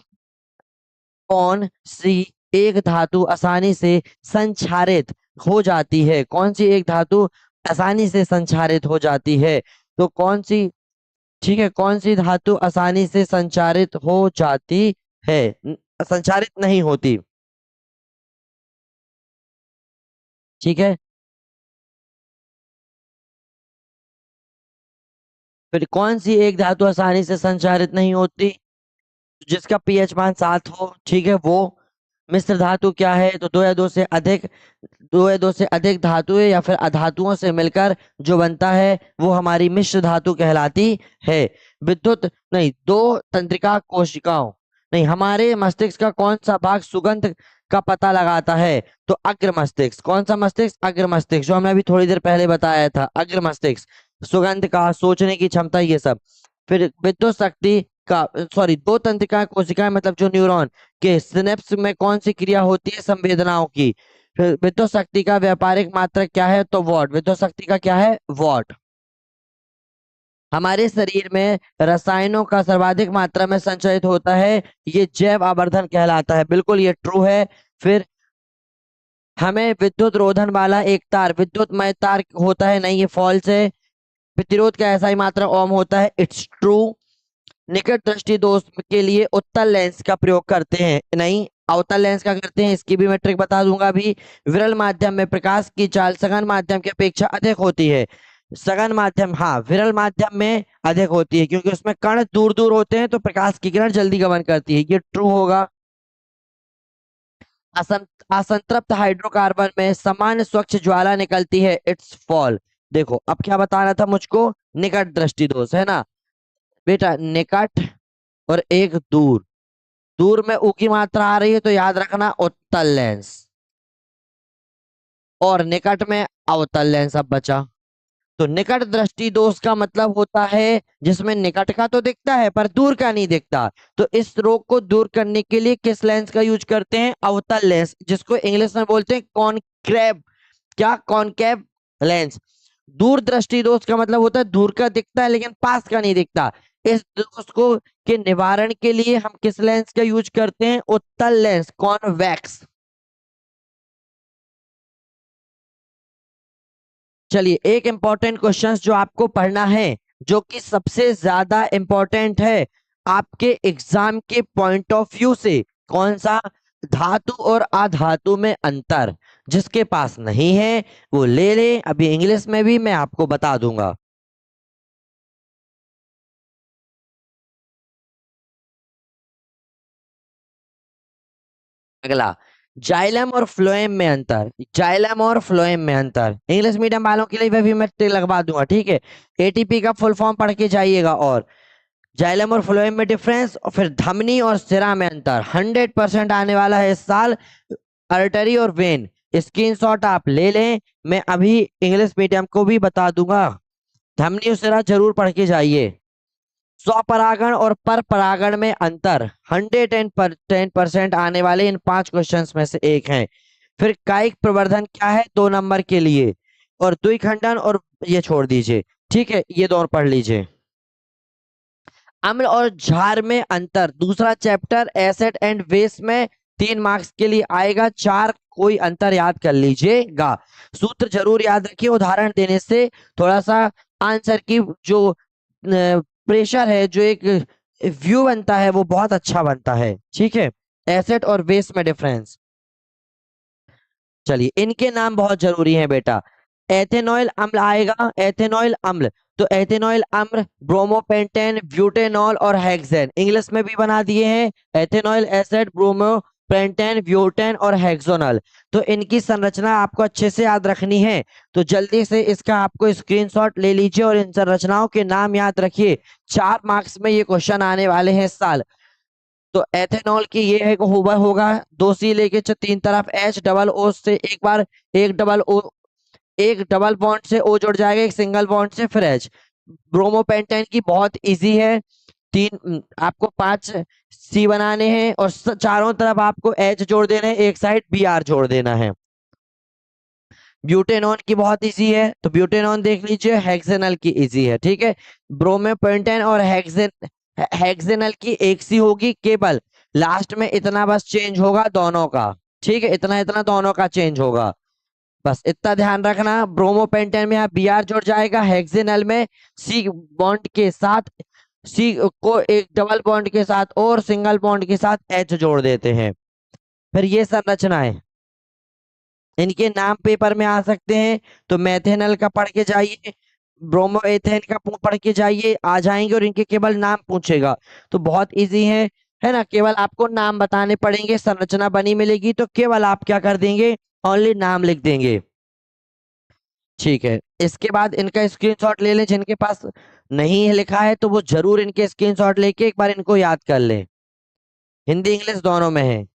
कौन सी एक धातु आसानी से संक्षारित हो जाती है? कौन सी एक धातु आसानी से संक्षारित हो जाती है? तो कौन सी? ठीक है, कौन सी धातु आसानी से संचारित हो जाती है? संचारित नहीं होती। ठीक है, फिर कौन सी एक धातु आसानी से संचारित नहीं होती? जिसका pH मान 7 हो। ठीक है, वो मिश्र धातु क्या है? तो दो या दो से अधिक धातुएं या फिर अधातुओं से मिलकर जो बनता है वो हमारी मिश्र धातु कहलाती है। विद्युत नहीं, दो तंत्रिका कोशिकाओं नहीं, हमारे मस्तिष्क का कौन सा भाग सुगंध का पता लगाता है? तो अग्र मस्तिष्क। कौन सा मस्तिष्क? अग्र मस्तिष्क, जो हमने अभी थोड़ी देर पहले बताया था। अग्र मस्तिष्क सुगंध का, सोचने की क्षमता, ये सब। फिर विद्युत शक्ति का, सॉरी, दो तंत्रिका कोशिकाएं मतलब जो न्यूरॉन के सिनेप्स में कौन सी क्रिया होती है? संवेदनाओं की। फिर विद्युत शक्ति का व्यापारिक मात्रक क्या है? तो वॉट। विद्युत शक्ति का क्या है? वॉट। हमारे शरीर में रसायनों का सर्वाधिक मात्रा में संचयित होता है, ये जैव आवर्धन कहलाता है। बिल्कुल ये ट्रू है। फिर हमें विद्युत रोधन वाला एक तार विद्युतमय तार होता है, नहीं ये फॉल्स है। प्रतिरोध का ऐसा ही मात्रा ओम होता है, इट्स ट्रू। निकट दृष्टि दोष के लिए उत्तल लेंस का प्रयोग करते हैं, नहीं अवतल लेंस का करते हैं, इसकी भी मैं ट्रिक बता दूंगा अभी। विरल माध्यम में प्रकाश की चाल सघन माध्यम की अपेक्षा अधिक होती है। सघन माध्यम, हाँ, विरल माध्यम में अधिक होती है क्योंकि उसमें कण दूर दूर होते हैं तो प्रकाश की किरण जल्दी गमन करती है, ये ट्रू होगा। असंतृप्त हाइड्रोकार्बन में सामान्य स्वच्छ ज्वाला निकलती है, इट्स फॉल। देखो अब क्या बताना था मुझको? निकट दृष्टि दोष है ना बेटा, निकट और एक दूर। दूर में ऊ की मात्रा आ रही है तो याद रखना उत्तल लेंस, और निकट में अवतल लेंस। अब बचा तो निकट दृष्टि दोष का मतलब होता है जिसमें निकट का तो दिखता है पर दूर का नहीं दिखता। तो इस रोग को दूर करने के लिए किस लेंस का यूज करते हैं? अवतल लेंस, जिसको इंग्लिश में बोलते हैं कॉनकेव। क्या? Concave lens. दूर दृष्टि दोष का मतलब होता है दूर का दिखता है लेकिन पास का नहीं दिखता। इस दोष को के निवारण के लिए हम किस लेंस का यूज करते हैं? उत्तल लेंस, कॉन्वेक्स। चलिए, एक इंपॉर्टेंट क्वेश्चन जो आपको पढ़ना है, जो कि सबसे ज्यादा इंपॉर्टेंट है आपके एग्जाम के पॉइंट ऑफ व्यू से। कौन सा? धातु और अधातु में अंतर। जिसके पास नहीं है वो ले ले, अभी इंग्लिश में भी मैं आपको बता दूंगा। अगला, जाइलम और फ्लोएम में अंतर। जाइलम और फ्लोएम में अंतर इंग्लिश मीडियम वालों के लिए भी मैं टिक लगवा दूंगा, ठीक है। एटीपी का फुल फॉर्म पढ़ के जाइएगा। और जाइलम और फ्लोएम में डिफरेंस, और फिर धमनी और सिरा में अंतर। 100% आने वाला है इस साल। अर्टरी और वेन, स्क्रीनशॉट आप ले लें, मैं अभी इंग्लिश मीडियम को भी बता दूंगा। धमनी और सिरा जरूर पढ़ के जाइए। स्वपरागण और पर परागण में अंतर। 110% आने वाले इन 5 क्वेश्चंस में से एक है। फिर कायिक प्रवर्धन क्या है 2 नंबर के लिए, और द्विखंडन, और ये छोड़ दीजिए, ठीक है, ये दोनों पढ़ लीजिए। अम्ल और क्षार में अंतर, दूसरा चैप्टर एसिड एंड बेस में 3 मार्क्स के लिए आएगा। 4 कोई अंतर याद कर लीजिएगा। सूत्र जरूर याद रखिए, उदाहरण देने से थोड़ा सा आंसर की जो प्रेशर है, जो एक व्यू बनता है, वो बहुत अच्छा बनता है, ठीक है। एसिड और बेस में डिफरेंस। चलिए, इनके नाम बहुत जरूरी हैं बेटा। एथेनॉइल अम्ल आएगा, एथेनॉइल अम्ल, तो एथेनॉइल अम्ल, ब्रोमोपेंटेन, ब्यूटेनॉल और हेक्सेन इंग्लिश में भी बना दिए हैं। एथेनॉइल एसिड, ब्रोमोपेंटेन, ब्यूटेन और हेक्सोनल। तो इनकी संरचना आपको अच्छे से याद रखनी है, तो जल्दी से इसका आपको स्क्रीनशॉट ले लीजिए और इन संरचनाओं के नाम याद रखिए। 4 मार्क्स में ये क्वेश्चन आने वाले हैं इस साल। तो एथेनॉल की ये है होगा होगा 2C लेके 3 तरफ H डबल O से एक बार एक डबल O, एक डबल बॉन्ड से O जुड़ जाएगा, एक सिंगल बॉन्ड से फिर H। ब्रोमोपेंटेन की बहुत इजी है। आपको 5 सी बनाने हैं और चारों तरफ आपको एच जोड़ देना है, एक साइड बी आर जोड़ देना है। ब्यूटेनॉन की बहुत इजी है, तो ब्यूटेनॉन देख लीजिए। हेक्सेनल की इजी है, ठीक है। ब्रोमोपेंटेन और हेक्सेनल की एक सी होगी, केवल लास्ट में इतना बस चेंज होगा दोनों का, ठीक है। इतना इतना दोनों का चेंज होगा, बस इतना ध्यान रखना। ब्रोमोपेंटेन में यहाँ बी आर जुड़ जाएगा, हेक्सेनल में सी बॉन्ड के साथ, सी को एक डबल बॉन्ड के साथ और सिंगल बॉन्ड के साथ एच जोड़ देते हैं। फिर ये संरचनाएं, इनके नाम पेपर में आ सकते हैं, तो मेथेनल का पढ़ के जाइए, ब्रोमो एथेन का पढ़ के जाइए, आ जाएंगे और इनके केवल नाम पूछेगा। तो बहुत इजी है ना। केवल आपको नाम बताने पड़ेंगे, संरचना बनी मिलेगी तो केवल आप क्या कर देंगे, ओनली नाम लिख देंगे, ठीक है। इसके बाद इनका स्क्रीनशॉट ले लें, जिनके पास नहीं है लिखा है तो वो जरूर इनके स्क्रीनशॉट लेके एक बार इनको याद कर लें। हिंदी इंग्लिश दोनों में है।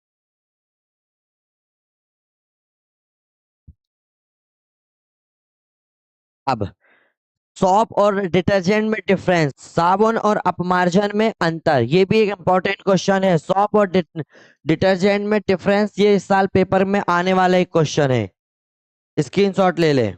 अब सॉप और डिटर्जेंट में डिफरेंस, साबुन और अपमार्जन में अंतर, ये भी एक इंपॉर्टेंट क्वेश्चन है। सॉप और डिटर्जेंट में डिफरेंस, ये इस साल पेपर में आने वाला एक क्वेश्चन है, स्क्रीनशॉट ले ले।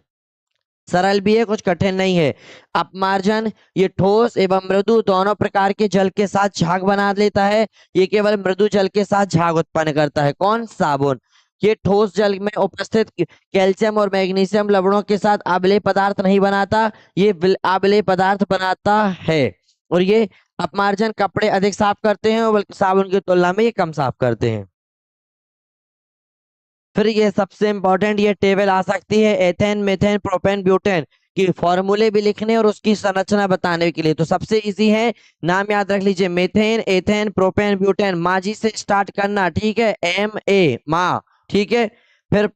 सरल भी है, कुछ कठिन नहीं है। अपमार्जन, ये ठोस एवं मृदु दोनों प्रकार के जल के साथ झाग बना लेता है। ये केवल मृदु जल के साथ झाग उत्पन्न करता है। कौन? साबुन। ये ठोस जल में उपस्थित कैल्शियम और मैग्नीशियम लवणों के साथ अम्लीय पदार्थ नहीं बनाता, ये अम्लीय पदार्थ बनाता है। और ये अपमार्जन कपड़े अधिक साफ करते हैं, बल्कि साबुन की तुलना में ये कम साफ करते हैं। फिर ये सबसे इंपॉर्टेंट ये टेबल आ सकती है, एथेन मेथेन प्रोपेन ब्यूटेन की फॉर्मूले भी लिखने और उसकी संरचना बताने के लिए। तो सबसे इजी है, नाम याद रख लीजिए, मेथेन एथेन प्रोपेन ब्यूटेन। माजी से स्टार्ट करना, ठीक है, MA माँ, ठीक है। फिर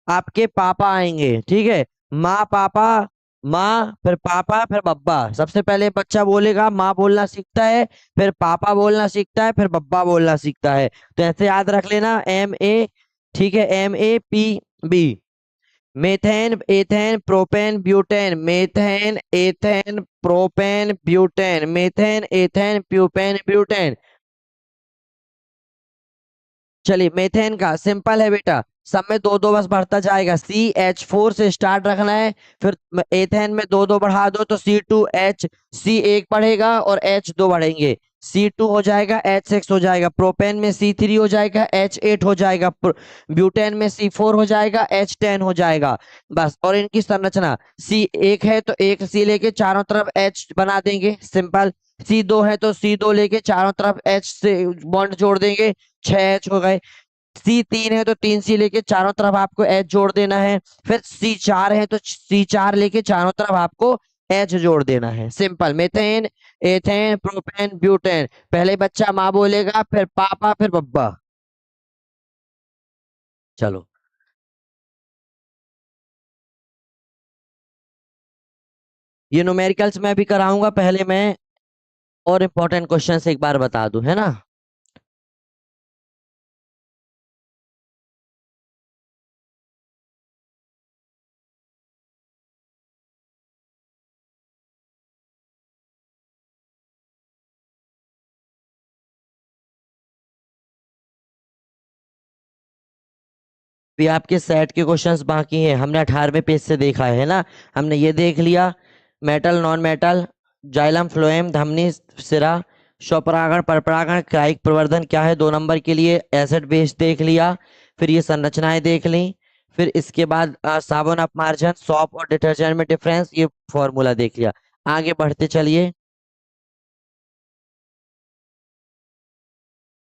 आपके पापा आएंगे, ठीक है, माँ पापा, माँ फिर पापा फिर बब्बा। सबसे पहले बच्चा बोलेगा, माँ बोलना सीखता है, फिर पापा बोलना सीखता है, फिर बब्बा बोलना सीखता है। तो ऐसे याद रख लेना, MA, ठीक है, MAPB। Methane ethane propane butane, methane ethane propane butane, methane ethane propane butane. चलिए, मेथेन का सिंपल है बेटा, सब में दो दो बस बढ़ता जाएगा, CH4 से स्टार्ट रखना है। फिर एथेन में दो दो बढ़ा दो तो C2H, C एक बढ़ेगा और H दो बढ़ेंगे, C2 हो जाएगा, H6 हो जाएगा। प्रोपेन में C3 हो जाएगा, H8 हो जाएगा। ब्यूटेन में C4 हो जाएगा, H10 हो जाएगा। बस, और इनकी संरचना, C1 है तो एक C लेके चारों तरफ H बना देंगे, सिंपल। C2 है तो C2 लेके चारों तरफ H से बॉन्ड जोड़ देंगे, 6H हो गए। C3 है तो 3C लेके चारों तरफ आपको H जोड़ देना है। फिर C4 है तो C4 लेके चारों तरफ आपको H जोड़ देना है, simple. Methane ethane propane butane, पहले बच्चा माँ बोलेगा, फिर पापा, फिर बब्बा। चलो, ये न्यूमेरिकल्स मैं भी कराऊंगा, पहले मैं और इम्पोर्टेंट क्वेश्चन एक बार बता दूं, है ना। भी आपके सेट के क्वेश्चंस बाकी हैं, हमने 18वें पेज से देखा है ना। हमने ये देख लिया, metal non metal, xylem phloem, धमनी सिरा, स्वपरागण परपरागण, कायिक प्रवर्धन क्या है 2 नंबर के लिए, एसिड बेस देख लिया। फिर ये संरचनाएं देख ली। फिर इसके बाद साबुन अपमार्जन, सॉप और डिटर्जेंट में डिफरेंस, ये फॉर्मूला देख लिया। आगे बढ़ते चलिए।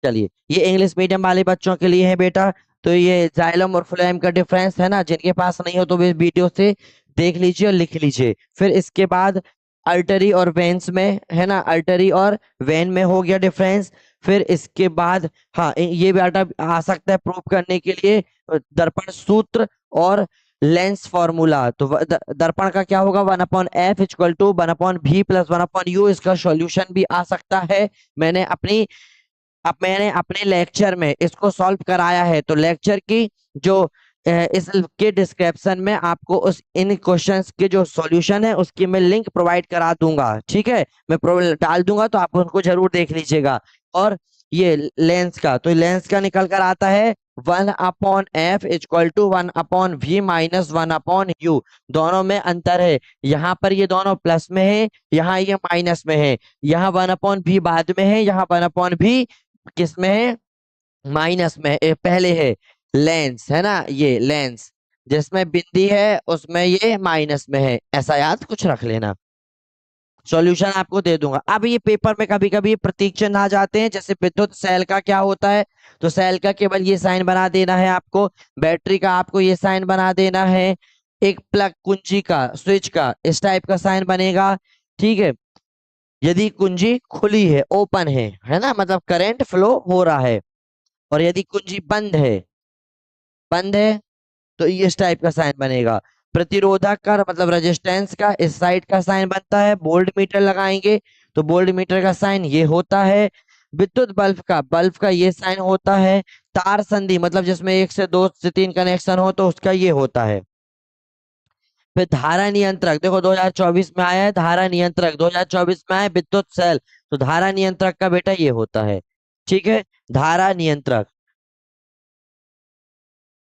चलिए, ये इंग्लिश मीडियम वाले बच्चों के लिए है बेटा। तो ये जाइलम और फ्लोएम का डिफरेंस है ना, जिनके पास नहीं हो तो वे वीडियो से देख लीजिए और लिख लीजिए। फिर इसके बाद अल्टरी और वेन्स में, है ना, अल्टरी और वेन में हो गया डिफरेंस। फिर इसके बाद हाँ, ये बेटा आ सकता है प्रूव करने के लिए, दर्पण सूत्र और लेंस फॉर्मूला। तो दर्पण का क्या होगा, 1/f equal to 1/v plus 1/u, इसका सॉल्यूशन भी आ सकता है। मैंने अपनी अब मैंने अपने लेक्चर में इसको सॉल्व कराया है, तो लेक्चर की जो इस के डिस्क्रिप्शन में आपको उस इन क्वेश्चंस के जो सॉल्यूशन है उसकी मैं लिंक प्रोवाइड करा दूंगा, ठीक है, मैं डाल दूंगा, तो आप उनको जरूर देख लीजिएगा। और ये लेंस का, तो लेंस का निकल कर आता है 1/f=1/v-1/u। दोनों में अंतर है, यहाँ पर ये दोनों प्लस में है, यहाँ ये माइनस में है, यहाँ 1/v बाद में है, यहाँ 1/v किस में है, माइनस में पहले है। लेंस है ना, ये लेंस जिसमें बिंदी है उसमें ये माइनस में है, ऐसा याद कुछ रख लेना। सॉल्यूशन आपको दे दूंगा। अब ये पेपर में कभी कभी प्रतीक चिन्ह आ जाते हैं, जैसे विद्युत सेल का क्या होता है, तो सेल का केवल ये साइन बना देना है आपको, बैटरी का आपको ये साइन बना देना है, एक प्लग कुंजी का स्विच का इस टाइप का साइन बनेगा, ठीक है। यदि कुंजी खुली है, ओपन है ना, मतलब करंट फ्लो हो रहा है, और यदि कुंजी बंद है तो इस टाइप का साइन बनेगा। प्रतिरोधक का मतलब रेजिस्टेंस का इस साइड का साइन बनता है, वोल्ट मीटर लगाएंगे तो वोल्ट मीटर का साइन ये होता है। विद्युत बल्ब का ये साइन होता है। तार संधि मतलब जिसमें 1 से 2 से 3 कनेक्शन हो तो उसका ये होता है। फिर धारा नियंत्रक, देखो 2024 में आया है धारा नियंत्रक, 2024 में आया विद्युत सेल, तो धारा नियंत्रक का बेटा ये होता है, ठीक है। धारा नियंत्रक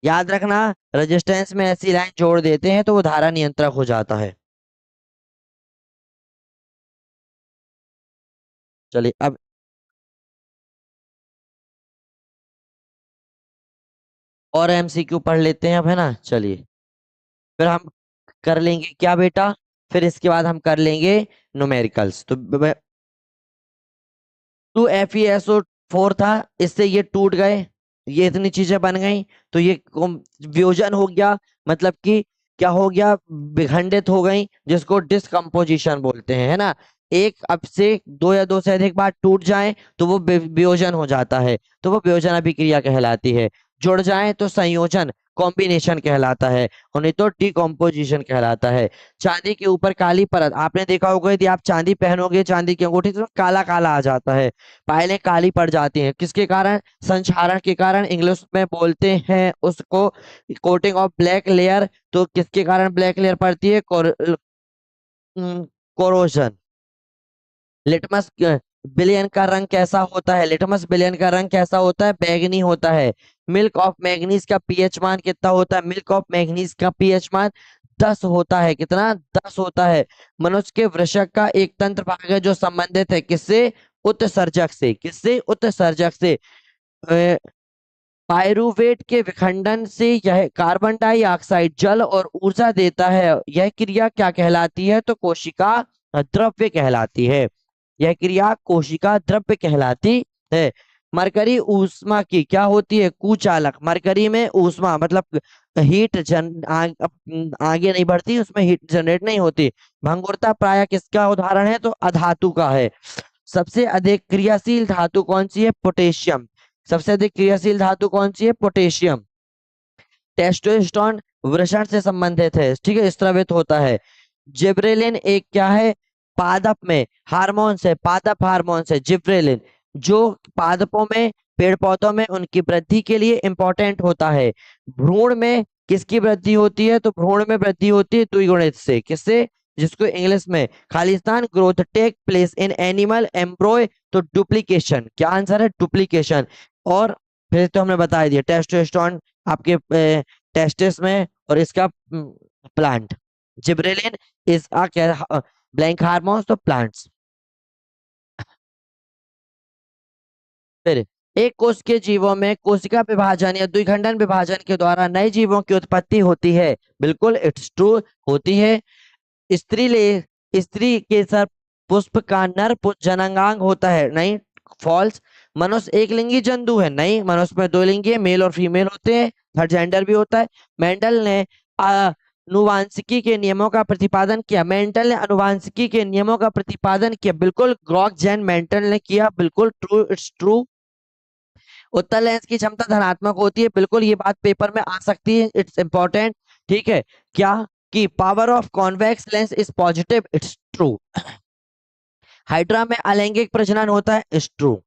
याद रखना, रेजिस्टेंस में ऐसी लाइन जोड़ देते हैं तो वो धारा नियंत्रक हो जाता है। चलिए अब और एमसीक्यू पढ़ लेते हैं अब, है ना। चलिए फिर हम कर लेंगे क्या बेटा, फिर इसके बाद हम कर लेंगे न्यूमेरिकल्स। तो 2FeSO4 था, इससे ये टूट गए, ये इतनी चीजें बन गई, तो ये वियोजन हो गया, मतलब कि क्या हो गया, विखंडित हो गई, जिसको डिस्कम्पोजिशन बोलते हैं, है ना। एक अब से दो या दो से अधिक बार टूट जाए तो वो वियोजन हो जाता है, तो वो वियोजन अभिक्रिया कहलाती है। जुड़ जाए तो संयोजन कॉम्बिनेशन कहलाता है, और नहीं तो डिकम्पोजिशन कहलाता है। चांदी के ऊपर काली परत, आपने देखा होगा यदि आप चांदी पहनोगे, चांदी की अंगूठी, तो काला काला आ जाता है, पायलें काली पड़ जाती हैं, किसके कारण, संक्षारण के कारण। इंग्लिश में बोलते हैं उसको कोटिंग ऑफ ब्लैक लेयर, तो किसके कारण ब्लैक लेयर पड़ती है, कोरोजन। लिटमस बिलियन का रंग कैसा होता है, लिटमस बिलियन का रंग कैसा होता है, बैगनी होता है। मिल्क ऑफ मैग्नीज का पीएच मान कितना होता है, मिल्क ऑफ मैग्नीज का पीएच मान 10 होता है, कितना, 10 होता है। मनुष्य के वृषक का एक तंत्र भाग है जो संबंधित है किससे, उत्सर्जक से, किससे, उत्सर्जक से। पायरुवेट के विखंडन से यह कार्बन डाइऑक्साइड जल और ऊर्जा देता है, यह क्रिया क्या कहलाती है, तो कोशिका द्रव्य कहलाती है, यह क्रिया कोशिका द्रव्य कहलाती है। मरकरी ऊष्मा की क्या होती है, कुचालक। मरकरी में ऊष्मा मतलब हीट आगे नहीं बढ़ती, उसमें हीट जनरेट नहीं होती। भंगुरता प्राय किसका उदाहरण है, तो अधातु का है। सबसे अधिक क्रियाशील धातु कौन सी है, पोटेशियम। सबसे अधिक क्रियाशील धातु कौन सी है, पोटेशियम। टेस्टोस्टेरोन वृषण से संबंधित है, ठीक है, स्रावित होता है। जिब्रेलिन एक क्या है, पादप में हार्मोन है, पादप हार्मोन है जिब्रेलिन, जो पादपों में, पेड़ पौधों में उनकी वृद्धि के लिए इंपॉर्टेंट होता है। भ्रूण में किसकी वृद्धि होती है, तो भ्रूण में वृद्धि होती है द्विगुणित से, किससे, जिसको इंग्लिश में खालिस्तान growth take place in animal embryo, तो डुप्लीकेशन, क्या आंसर है, डुप्लीकेशन। और फिर तो हमने बता दिया टेस्टोस्टेरोन आपके टेस्टिस में, और इसका plant, gibberellin is a blank hormones, तो प्लांट्स। फिर एक कोश के जीवों में कोशिका विभाजन या द्विखंडन विभाजन के द्वारा नए जीवों की उत्पत्ति होती है, बिल्कुल इट्स ट्रू, होती है। स्त्री ले स्त्री के सर पुष्प का नर जननांग होता है, नहीं, फॉल्स। मनुष्य एक लिंगी जंतु है, नहीं, मनुष्य में दो लिंगी है, मेल और फीमेल होते हैं, थर्ड जेंडर भी होता है। मेंडल ने अनुवांशिकी के नियमों का प्रतिपादन किया, मेंटल ने अनुवांशिकी के नियमों का प्रतिपादन किया, बिल्कुल, ग्रॉक जैन मेंटल ने किया, बिल्कुल ट्रू, इट्स ट्रू। उत्तल लेंस की क्षमता धनात्मक होती है, बिल्कुल, ये बात पेपर में आ सकती है, इट्स इंपॉर्टेंट, ठीक है। क्या कि power of convex lens is positive, it's true. Hydra में अलैंगिक प्रजनन होता है, इट्स ट्रू।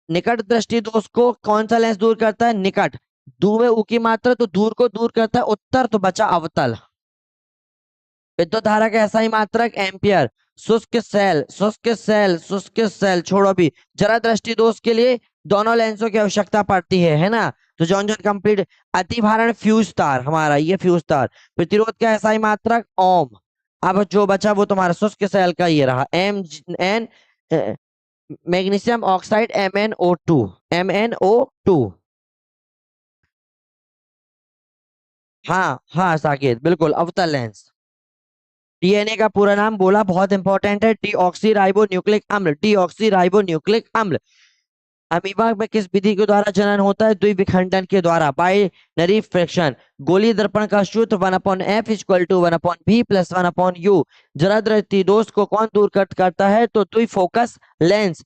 निकट दृष्टि दोष को कौन सा लेंस दूर करता है, निकट दू में ऊ की मात्रा, तो दूर को दूर करता है उत्तर, तो बचा अवतल। विद्युत धारा का ऐसा ही मात्रक एम्पियर। शुष्क सेल, शुष्क सेल, शुष्क सेल छोड़ो अभी। जरा दृष्टि दोष के लिए दोनों लेंसों की आवश्यकता पड़ती है ना। तो जॉन जॉन कंप्लीट। अतिभारण फ्यूज तार, हमारा ये फ्यूज तार। प्रतिरोध का ऐसा ही मात्रक ओम। अब जो बचा वो तुम्हारा शुष्क सेल का ये रहा M N, magnesium oxide MnO2, MnO2। हाँ हाँ साकेत, बिल्कुल अवतल लेंस। डीएनए का पूरा नाम बोला, बहुत इंपॉर्टेंट है, डीऑक्सी राइबो न्यूक्लिक अम्ल, डीऑक्सी राइबो न्यूक्लिक अम्ल। अमीबा में किस विधि के द्वारा जनन होता है? द्विविखंडन के द्वारा, बाइनरी फ्रिक्शन। गोली दर्पण का सूत्र 1/f = 1/v + 1/u। जरा दृष्टि दोष को कौन दूर करता है? तो द्विफोकस लेंस।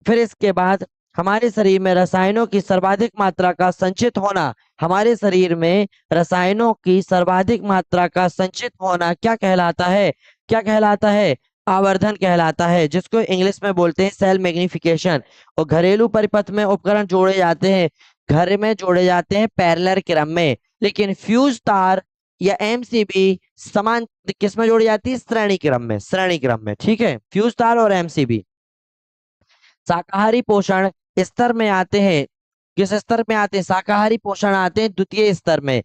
फिर इसके बाद हमारे शरीर में रसायनों की सर्वाधिक मात्रा का संचित होना, हमारे शरीर में रसायनों की सर्वाधिक मात्रा का संचित होना क्या कहलाता है? क्या कहलाता है? आवर्धन कहलाता है, जिसको इंग्लिश में बोलते हैं सेल मैग्निफिकेशन। और घरेलू परिपथ में उपकरण जोड़े जाते हैं, घर में जोड़े जाते हैं पैरेलल क्रम में, लेकिन फ्यूज तार या एमसीबी समान किस में जोड़ी जाती है? श्रेणी क्रम में, श्रेणी क्रम में। ठीक है, फ्यूज तार और एमसीबी। शाकाहारी पोषण स्तर में आते हैं, किस स्तर में आते हैं? शाकाहारी पोषण आते हैं द्वितीय स्तर में।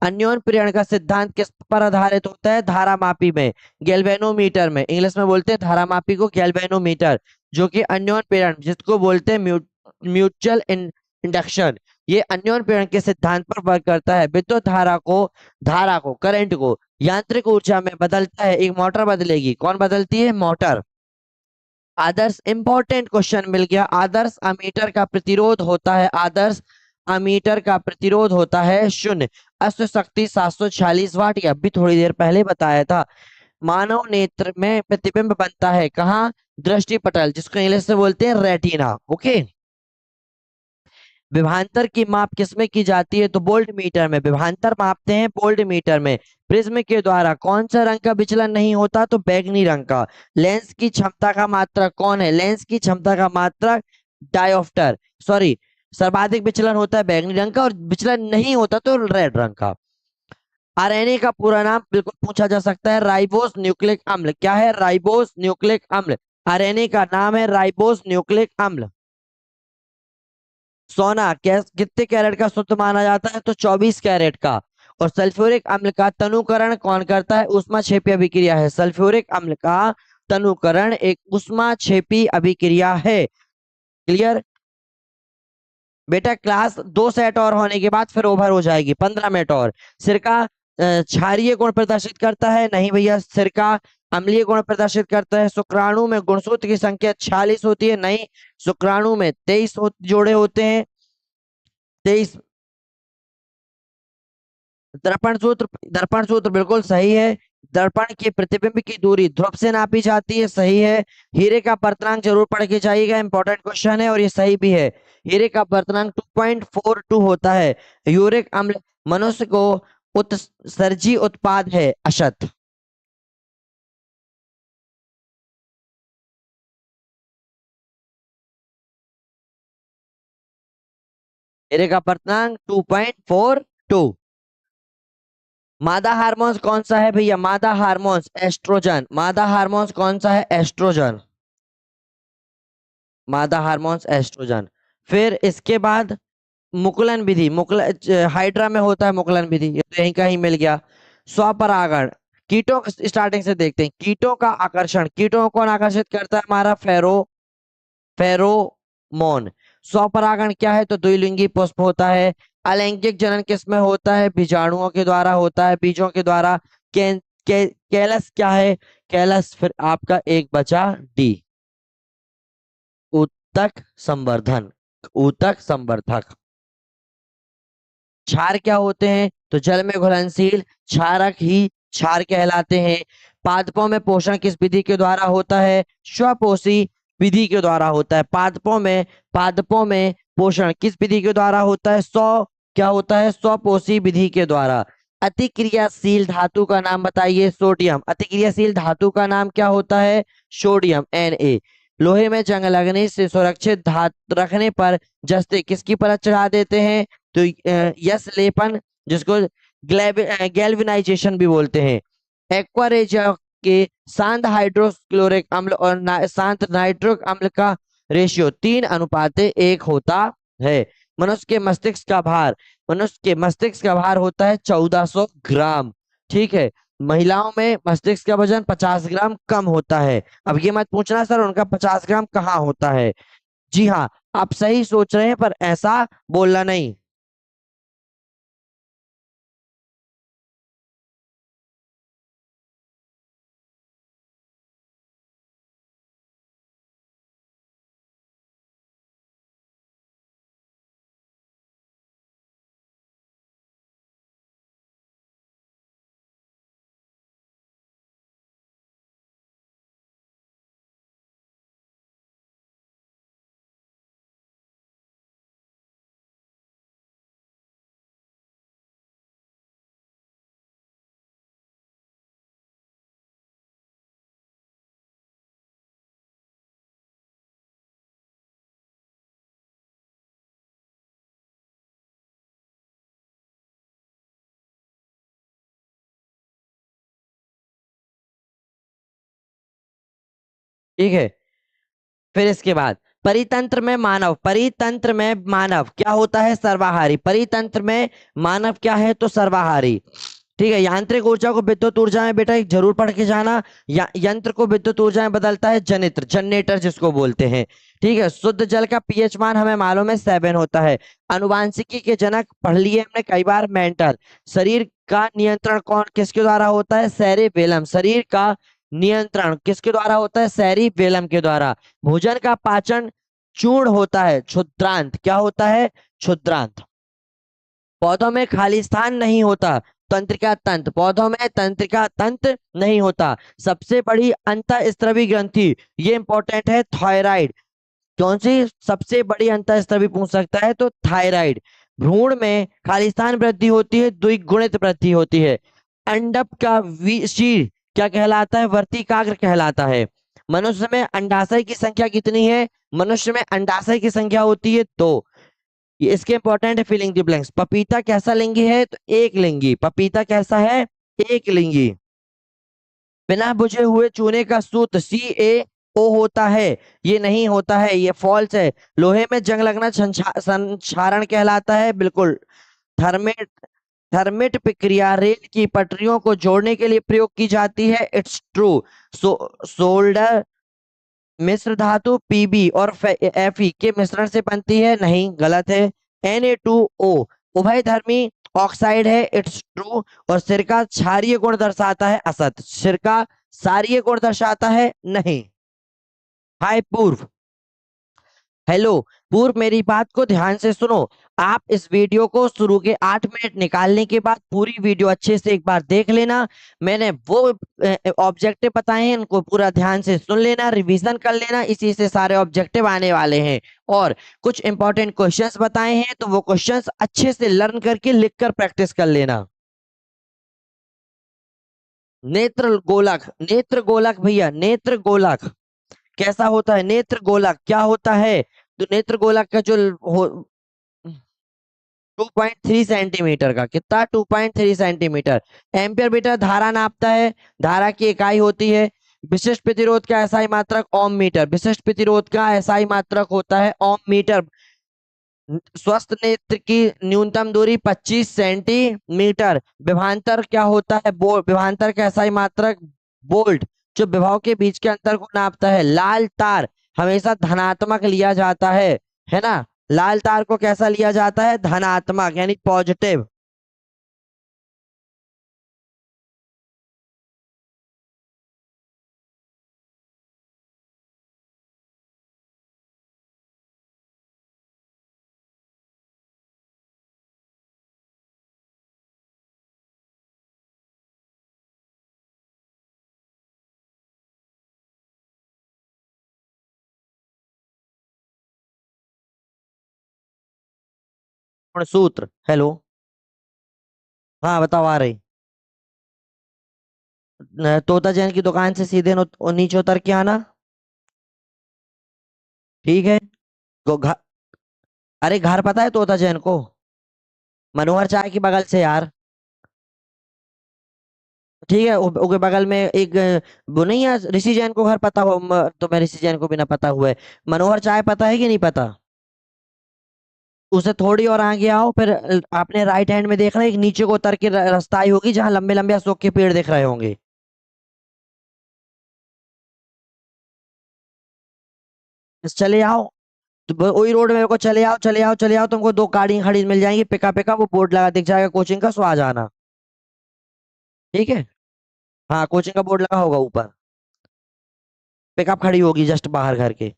अन्योन प्रेरण का सिद्धांत किस पर आधारित होता है? धारामापी में, गैल्वेनोमीटर में। इंग्लिश में बोलते हैं धारामापी को गैल्वेनोमीटर, जो कि अन्योन प्रेरण जिसको बोलते हैं म्यूचुअल इंडक्शन, ये अन्योन प्रेरण के सिद्धांत पर वर्क करता है। विद्युत धारा को करंट को यांत्रिक ऊर्जा में बदलता है। एक मोटर बदलेगी, कौन बदलती है? मोटर। आदर्श, इंपॉर्टेंट क्वेश्चन मिल गया। आदर्श अमीटर का प्रतिरोध होता है, आदर्श अमीटर का प्रतिरोध होता है 0। अश्व शक्ति 746 वाट, ये अभी थोड़ी देर पहले बताया था। मानव नेत्र में प्रतिबिंब बनता है कहाँ? दृष्टि पटल, जिसको इंग्लिश से बोलते हैं रेटिना। ओके। विभवांतर की माप किसमें की जाती है? तो वोल्ट मीटर में विभवांतर मापते हैं, वोल्ट मीटर में। प्रिज्म के द्वारा कौन सा रंग का विचलन नहीं होता? तो बैगनी रंग का। लेंस की क्षमता का मात्रक कौन है? लेंस की क्षमता का मात्रक डायोप्टर, सॉरी, सर्वाधिक विचलन होता है बैगनी रंग का, और विचलन नहीं होता तो रेड रंग का। आरएनए का पूरा नाम बिल्कुल पूछा जा सकता है, राइबोस न्यूक्लिक अम्ल। क्या है? राइबोस न्यूक्लिक अम्ल। आरएनए का नाम है राइबोस न्यूक्लिक अम्ल। सोना कितने कैरेट का शुद्ध माना जाता है? तो 24 कैरेट का। और सल्फ्यूरिक अम्ल का तनुकरण कौन करता है? ऊष्माक्षेपी अभिक्रिया है। सल्फ्यूरिक अम्ल का तनुकरण एक ऊष्माक्षेपी अभिक्रिया है। क्लियर बेटा? क्लास 2 सेट और होने के बाद फिर ओवर हो जाएगी, 15 मिनट और। सिरका क्षारीय गुण प्रदर्शित करता है? नहीं भैया, सिरका अम्लीय गुण प्रदर्शित करता है। शुक्राणु में गुणसूत्र की संख्या 46 होती है? नहीं, शुक्राणु में 23 जोड़े होते हैं, 23। दर्पण सूत्र बिल्कुल सही है। दर्पण की प्रतिबिंब की दूरी ध्रुव से नापी जाती है, सही है। हीरे का पर्तनांक जरूर पढ़ के जाइएगा, इंपॉर्टेंट क्वेश्चन है और ये सही भी है। हीरे का पर्तनांक 2.42 होता है। यूरिक अम्ल मनुष्य को उत्सर्जी उत्पाद है, अशत। हीरे का पर्तनांक 2.42। मादा हार्मोन्स कौन सा है भैया? मादा हार्मोन्स एस्ट्रोजन। मादा हार्मोन्स कौन सा है? एस्ट्रोजन। मादा हार्मोन्स एस्ट्रोजन। फिर इसके बाद मुकुलन विधि, हाइड्रा में होता है मुकुलन विधि, ये तो यहीं का ही मिल गया। स्वपरागण, कीटों स्टार्टिंग से देखते हैं। कीटों का आकर्षण, कीटों को कौन आकर्षित करता है? हमारा फेरोमोन। स्वपरागण क्या है? तो द्विलिंगी पुष्प होता है। अलैंगिक जनन किसमें होता है? बीजाणुओं के द्वारा होता है, बीजों के द्वारा। कैलस क्या है? कैलस फिर आपका एक बचा डी, ऊतक संवर्धन, ऊतक संवर्धक। क्षार क्या होते हैं? तो जल में घुलनशील क्षारक ही क्षार कहलाते हैं। पादपों में पोषण किस विधि के द्वारा होता है? स्वपोषी विधि के द्वारा होता है। पादपों में पोषण किस विधि के द्वारा होता है? क्या होता है? स्वपोषी विधि के द्वारा। अतिक्रियाशील धातु का नाम बताइए। सोडियम। अतिक्रियाशील धातु का नाम क्या होता है? Sodium, Na। लोहे में जंग लगने से सुरक्षित धातु रखने पर जस्ते किसकी परत चढ़ा देते हैं? तो यस लेपन, जिसको गैल्वेनाइजेशन भी बोलते हैं। एक्वारेजिया के शांत हाइड्रोक्लोरिक अम्ल और शांत नाइट्रिक अम्ल का रेशियो 3:1 होता है। मनुष्य के मस्तिष्क का भार, मनुष्य के मस्तिष्क का भार होता है 1400 ग्राम। ठीक है। महिलाओं में मस्तिष्क का वजन 50 ग्राम कम होता है। अब ये मत पूछना सर उनका 50 ग्राम कहाँ होता है। जी हाँ, आप सही सोच रहे हैं, पर ऐसा बोलना नहीं। ठीक है। फिर इसके बाद परितंत्र में मानव, परितंत्र में मानव क्या होता है? सर्वाहारी। परितंत्र में मानव क्या है? तो सर्वाहारी। ठीक है। यांत्रिक ऊर्जा को विद्युत ऊर्जा में बेटा एक जरूर पढ़ के जाना। यंत्र को विद्युत ऊर्जा में बदलता है जनित्र, जनरेटर जिसको बोलते हैं। ठीक है। शुद्ध जल का पीएच मान हमें मालूम है 7 होता है। अनुवांशिकी के जनक पढ़ लिए हमने कई बार, मेंटल। शरीर का नियंत्रण कौन किसके द्वारा होता है? सेरिबेलम। शरीर का नियंत्रण किसके द्वारा होता है? सेरिबेलम के द्वारा। भोजन का पाचन चूर्ण होता है क्षुद्रांत। क्या होता है? क्षुद्रांत। पौधों में खाली स्थान नहीं होता, तंत्रिका तंत्र। पौधों में तंत्रिका तंत्र नहीं होता। सबसे बड़ी अंतःस्त्रवी ग्रंथि, ये इंपॉर्टेंट है, थायराइड। कौन सी सबसे बड़ी अंतःस्त्रवी पूछ सकता है? तो थायराइड। भ्रूण में खाली स्थान वृद्धि होती है, द्विगुणित वृद्धि होती है। अंडप का शीर क्या कहलाता है? वर्तिकाग्र कहलाता है। मनुष्य में अंडाशय की संख्या कितनी है? मनुष्य में अंडाशय की संख्या होती है 2। ये इसके इंपॉर्टेंट है फिलिंग द ब्लैंक्स। पपीता कैसा लिंगी है? तो एक लिंगी। पपीता कैसा है? एक लिंगी। बिना बुझे हुए चूने का सूत्र CaO होता है। ये नहीं होता है, ये फॉल्स है। लोहे में जंग लगना संक्षारण कहलाता है। बिल्कुल। थर्मेट, थर्मेट प्रक्रिया रेल की पटरियों को जोड़ने के लिए प्रयोग की जाती है। It's true. सोल्डर मिश्र धातु Pb और Fe के मिश्रण से बनती है। नहीं, गलत है। Na2O उभयधर्मी ऑक्साइड है। It's true. और सिरका क्षारीय गुण दर्शाता है। असत। सिरका क्षारीय गुण दर्शाता है। नहीं। हाय पूर्व। हेलो पूर्व, मेरी बात को ध्यान से सुनो। आप इस वीडियो को शुरू के 8 मिनट निकालने के बाद पूरी वीडियो अच्छे से एक बार देख लेना। मैंने वो ऑब्जेक्टिव बताए हैं, इनको पूरा ध्यान से सुन लेना, रिवीजन कर लेना। इसी से सारे ऑब्जेक्टिव आने वाले हैं। और कुछ इंपॉर्टेंट क्वेश्चंस बताए हैं, तो वो क्वेश्चंस अच्छे से लर्न करके लिख कर प्रैक्टिस कर लेना। नेत्र गोलक, नेत्र गोलक भैया, नेत्र गोलक कैसा होता है? नेत्र गोलक क्या होता है? तो नेत्र गोलक का जो 2.3 सेंटीमीटर का, कितना? 2.3 सेंटीमीटर। एम्पियर मीटर धारा नापता है, धारा की इकाई होती है। विशिष्ट प्रतिरोध का एसआई मात्रक ओम मीटर। विशिष्ट प्रतिरोध का एसआई मात्रक होता है ओम मीटर। स्वस्थ नेत्र की न्यूनतम दूरी 25 सेंटीमीटर। विभवांतर क्या होता है? विभवांतर का एसआई मात्रक वोल्ट, जो विभव के बीच के अंतर को नापता है। लाल तार हमेशा धनात्मक लिया जाता है ना? लाल तार को कैसा लिया जाता है? धनात्मक, यानी पॉजिटिव। सूत्र। हेलो। हाँ बताओ, आ रही। तोता जैन की दुकान से सीधे नीचे उतर के आना। ठीक है। तो घर, अरे घर पता है तोता जैन को? मनोहर चाय के बगल से यार। ठीक है, उसके बगल में एक वो नहीं है, ऋषि जैन को घर पता हो तो मैं ऋषि जैन को भी ना पता हुआ है। मनोहर चाय पता है कि नहीं पता? उसे थोड़ी और आगे आओ, फिर आपने राइट हैंड में देखना एक नीचे को उतर के रास्ता आई होगी जहाँ लंबे लंबे अशोक के पेड़ दिख रहे होंगे। बस चले आओ। तो वही रोड में को चले आओ, चले आओ, चले आओ, तुमको दो गाड़ियां खड़ी मिल जाएंगी, पिका पिका, वो बोर्ड लगा दिख जाएगा कोचिंग का, सो आ जाना। ठीक है। हाँ, कोचिंग का बोर्ड लगा होगा ऊपर। पिकअप खड़ी होगी जस्ट बाहर घर के।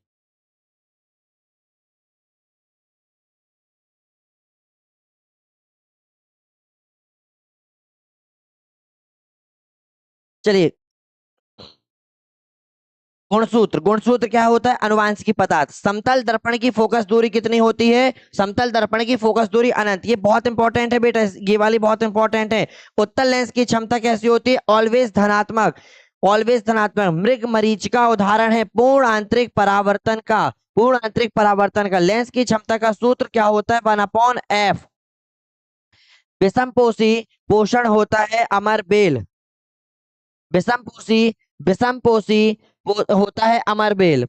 चलिए, गुणसूत्र। गुणसूत्र क्या होता है? अनुवांशिक पदार्थ। समतल दर्पण की फोकस दूरी कितनी होती है? समतल दर्पण की फोकस दूरी अनंत। ये बहुत इंपॉर्टेंट है बेटा, ये वाली बहुत इंपॉर्टेंट है। उत्तल लेंस की क्षमता कैसी होती है? ऑलवेज धनात्मक। ऑलवेज धनात्मक। मृग मरीच का उदाहरण है पूर्ण आंतरिक परावर्तन का। पूर्ण आंतरिक परावर्तन का लेंस की क्षमता का सूत्र क्या होता है? 1/f। विषमपोषी पोषण होता है अमर बेल। विषमपोषी विषमपोषी होता है अमर बेल।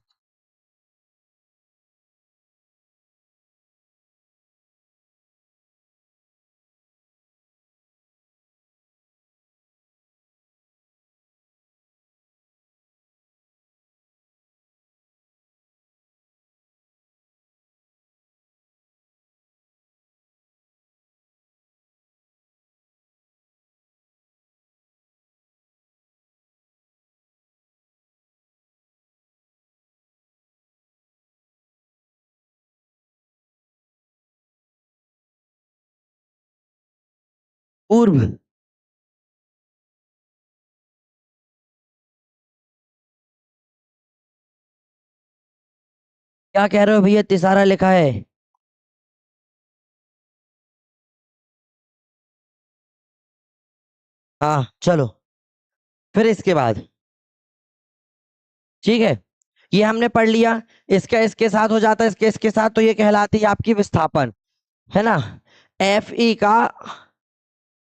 पूर्व। क्या कह रहे हो भैया? तिसारा लिखा है। हाँ चलो, फिर इसके बाद। ठीक है, ये हमने पढ़ लिया। इसका इसके साथ हो जाता है, इसके इसके साथ, तो ये कहलाती है आपकी विस्थापन, है ना। एफ ई का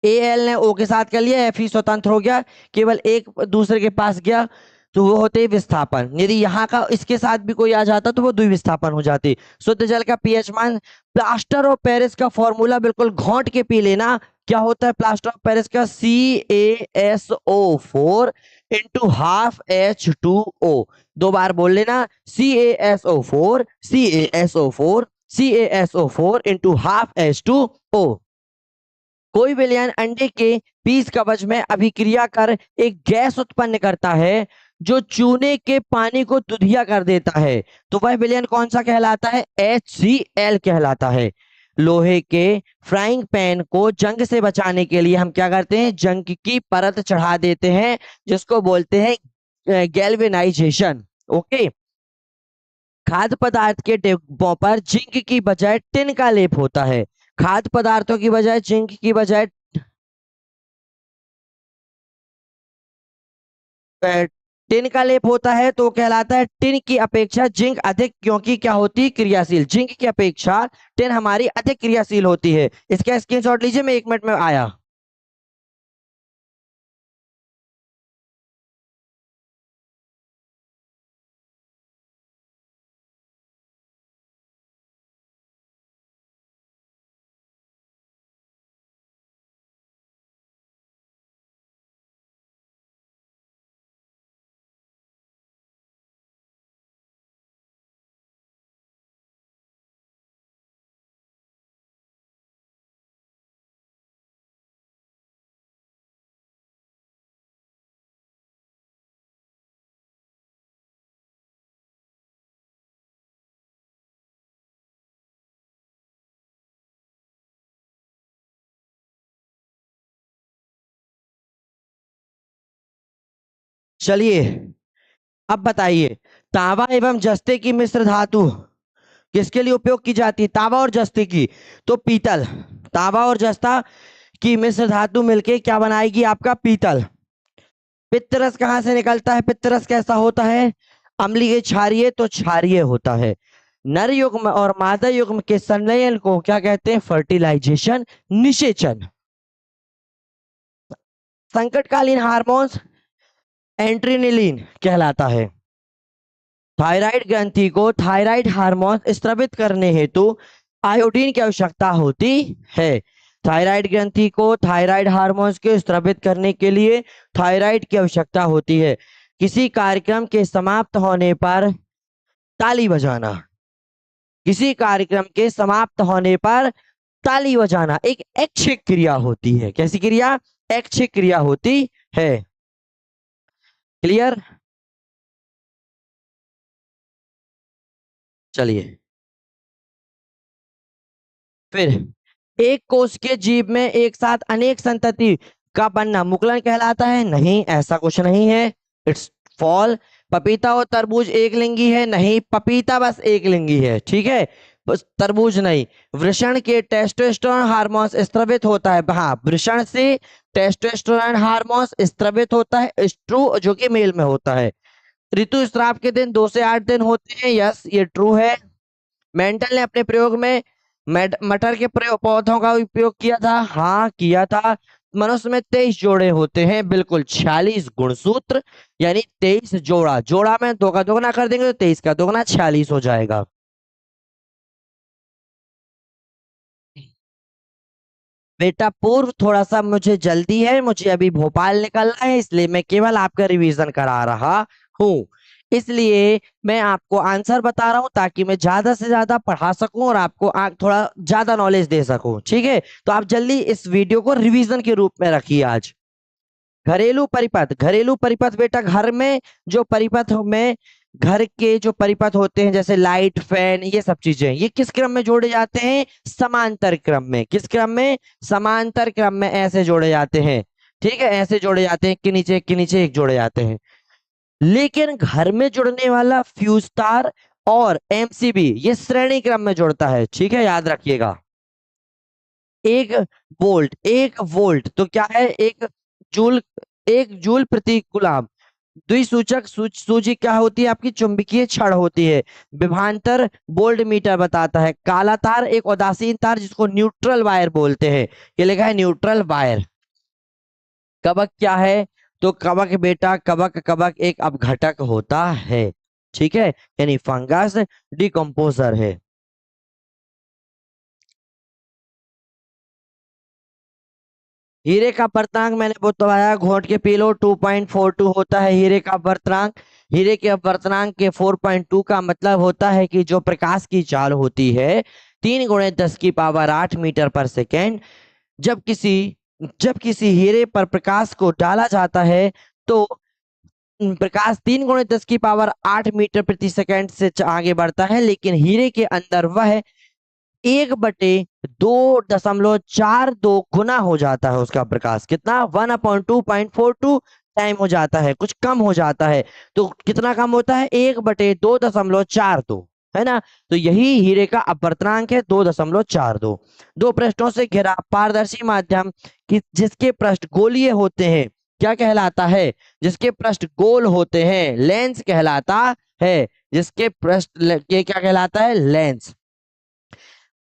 ए एल ने ओ के साथ कर लिया, एफ ई स्वतंत्र हो गया, केवल एक दूसरे के पास गया, तो वो होते विस्थापन। यदि यहाँ का इसके साथ भी कोई आ जाता तो वो द्विविस्थापन हो जाती। शुद्ध जल का पीएच मान। प्लास्टर ऑफ पेरिस का फॉर्मूला बिल्कुल घोंट के पी लेना। क्या होता है प्लास्टर ऑफ पेरिस का? CaSO4 into ½ H2O। दो बार बोल लेना, CaSO4, CaSO4, CaSO4 into ½ H2O। कोई विलयन अंडे के पीस कवच में अभिक्रिया कर एक गैस उत्पन्न करता है जो चूने के पानी को दुधिया कर देता है, तो वह विलयन कौन सा कहलाता है? HCl कहलाता है। लोहे के फ्राइंग पैन को जंग से बचाने के लिए हम क्या करते हैं? जंग की परत चढ़ा देते हैं, जिसको बोलते हैं गैल्वेनाइजेशन। ओके। खाद्य पदार्थ के डिब्बों पर जिंक की बजाय टिन का लेप होता है। खाद्य पदार्थों की बजाय जिंक की बजाय टिन का लेप होता है, तो कहलाता है टिन की अपेक्षा जिंक अधिक, क्योंकि क्या होती है? क्रियाशील। जिंक की अपेक्षा टिन हमारी अधिक क्रियाशील होती है। इसका स्क्रीनशॉट लीजिए, मैं 1 मिनट में आया। चलिए, अब बताइए, तांबा एवं जस्ते की मिश्र धातु किसके लिए उपयोग की जाती है? तांबा और जस्ते की। तो पीतल। तांबा और जस्ता की मिश्र धातु मिलके क्या बनाएगी? आपका पीतल। पित्तरस कहाँ से निकलता है? पित्तरस कैसा होता है? अम्लीय क्षारीय, तो क्षारीय होता है। नर युग्म और मादा युग्म के संलयन को क्या कहते हैं? फर्टिलाइजेशन, निषेचन। संकटकालीन हार्मोन्स एंट्रिनिलीन कहलाता है। थायराइड ग्रंथि को थायराइड हार्मोन स्रावित करने हेतु आयोडीन की आवश्यकता होती है। थायराइड ग्रंथि को थायराइड हार्मोन्स के स्रावित करने के लिए थायराइड की आवश्यकता होती है। किसी कार्यक्रम के समाप्त होने पर ताली बजाना, किसी कार्यक्रम के समाप्त होने पर ताली बजाना एक ऐच्छिक क्रिया होती है। कैसी क्रिया? ऐच्छिक क्रिया होती है। क्लियर? चलिए, फिर एक कोष के जीव में एक साथ अनेक संतति का बनना मुकुलन कहलाता है? नहीं, ऐसा कुछ नहीं है। It's fall. पपीता और तरबूज एक लिंगी है? नहीं, पपीता बस एक लिंगी है। ठीक है, बस तरबूज नहीं। वृषण के टेस्टोस्टेरोन हार्मोन्स स्रावित होता है। हाँ, वृषण से टेस्टोस्टेरोन हार्मोन्स स्रावित होता है, ट्रू, जो कि मेल में होता है। ऋतुस्राव के दिन 2 से 8 दिन होते हैं। यस, ये ट्रू है। मेंटल ने अपने प्रयोग में मटर के पौधों का उपयोग किया था। हाँ, किया था। मनुष्य में 23 जोड़े होते हैं, बिल्कुल 46 गुणसूत्र, यानी 23 जोड़ा। जोड़ा में 2 का दोगुना कर देंगे तो 23 का दोगुना 46 हो जाएगा। बेटा पूर्व, थोड़ा सा मुझे जल्दी है, मुझे अभी भोपाल निकलना है, इसलिए मैं केवल आपका रिवीजन करा रहा हूँ। इसलिए मैं आपको आंसर बता रहा हूँ ताकि मैं ज्यादा से ज्यादा पढ़ा सकूं और आपको थोड़ा ज्यादा नॉलेज दे सकूं। ठीक है, तो आप जल्दी इस वीडियो को रिवीजन के रूप में रखिए आज। घरेलू परिपथ, घरेलू परिपथ बेटा घर में जो परिपथ में घर के जो परिपथ होते हैं जैसे लाइट, फैन, ये सब चीजें, ये किस क्रम में जोड़े जाते हैं? समांतर क्रम में। किस क्रम में? समांतर क्रम में ऐसे जोड़े जाते हैं। ठीक है, ऐसे जोड़े जाते हैं, एक के नीचे एक जोड़े जाते हैं। लेकिन घर में जुड़ने वाला फ्यूज तार और एमसीबी ये श्रेणी क्रम में जुड़ता है। ठीक है, याद रखिएगा। एक एक वोल्ट तो क्या है? जूल एक जूल प्रति गुलाम। द्विसूचक सूची क्या होती है? आपकी चुंबकीय छड़ होती है। विभवांतर वोल्ट मीटर बताता है। काला तार एक उदासीन तार जिसको न्यूट्रल वायर बोलते हैं। ये लिखा है न्यूट्रल वायर। कवक क्या है? तो कवक बेटा, कवक एक अपघटक होता है। ठीक है, यानी फंगस डिकम्पोजर है। हीरे का अपवर्तनांक मैंने बताया, घोंट के पी लो, 2.42 होता है हीरे का अपवर्तनांक। हीरे के अपवर्तनांक के 4.2 का मतलब होता है कि जो प्रकाश की चाल होती है 3 गुणे 10 की पावर 8 मीटर पर सेकेंड। जब किसी हीरे पर प्रकाश को डाला जाता है तो प्रकाश 3 गुणे 10 की पावर 8 मीटर प्रति सेकेंड से आगे बढ़ता है, लेकिन हीरे के अंदर वह 1/2.42 गुना हो जाता है। उसका प्रकाश कितना? 1/2.42 टाइम हो जाता है, कुछ कम हो जाता है। तो कितना कम होता है? 1/2.42, है ना? तो यही हीरे का अपवर्तनांक है, 2.42। दो पृष्ठों से घिरा पारदर्शी माध्यम की जिसके पृष्ठ गोलीय होते हैं क्या कहलाता है? जिसके पृष्ठ गोल होते हैं लेंस कहलाता है। जिसके पृष्ठ के क्या कहलाता है? लेंस।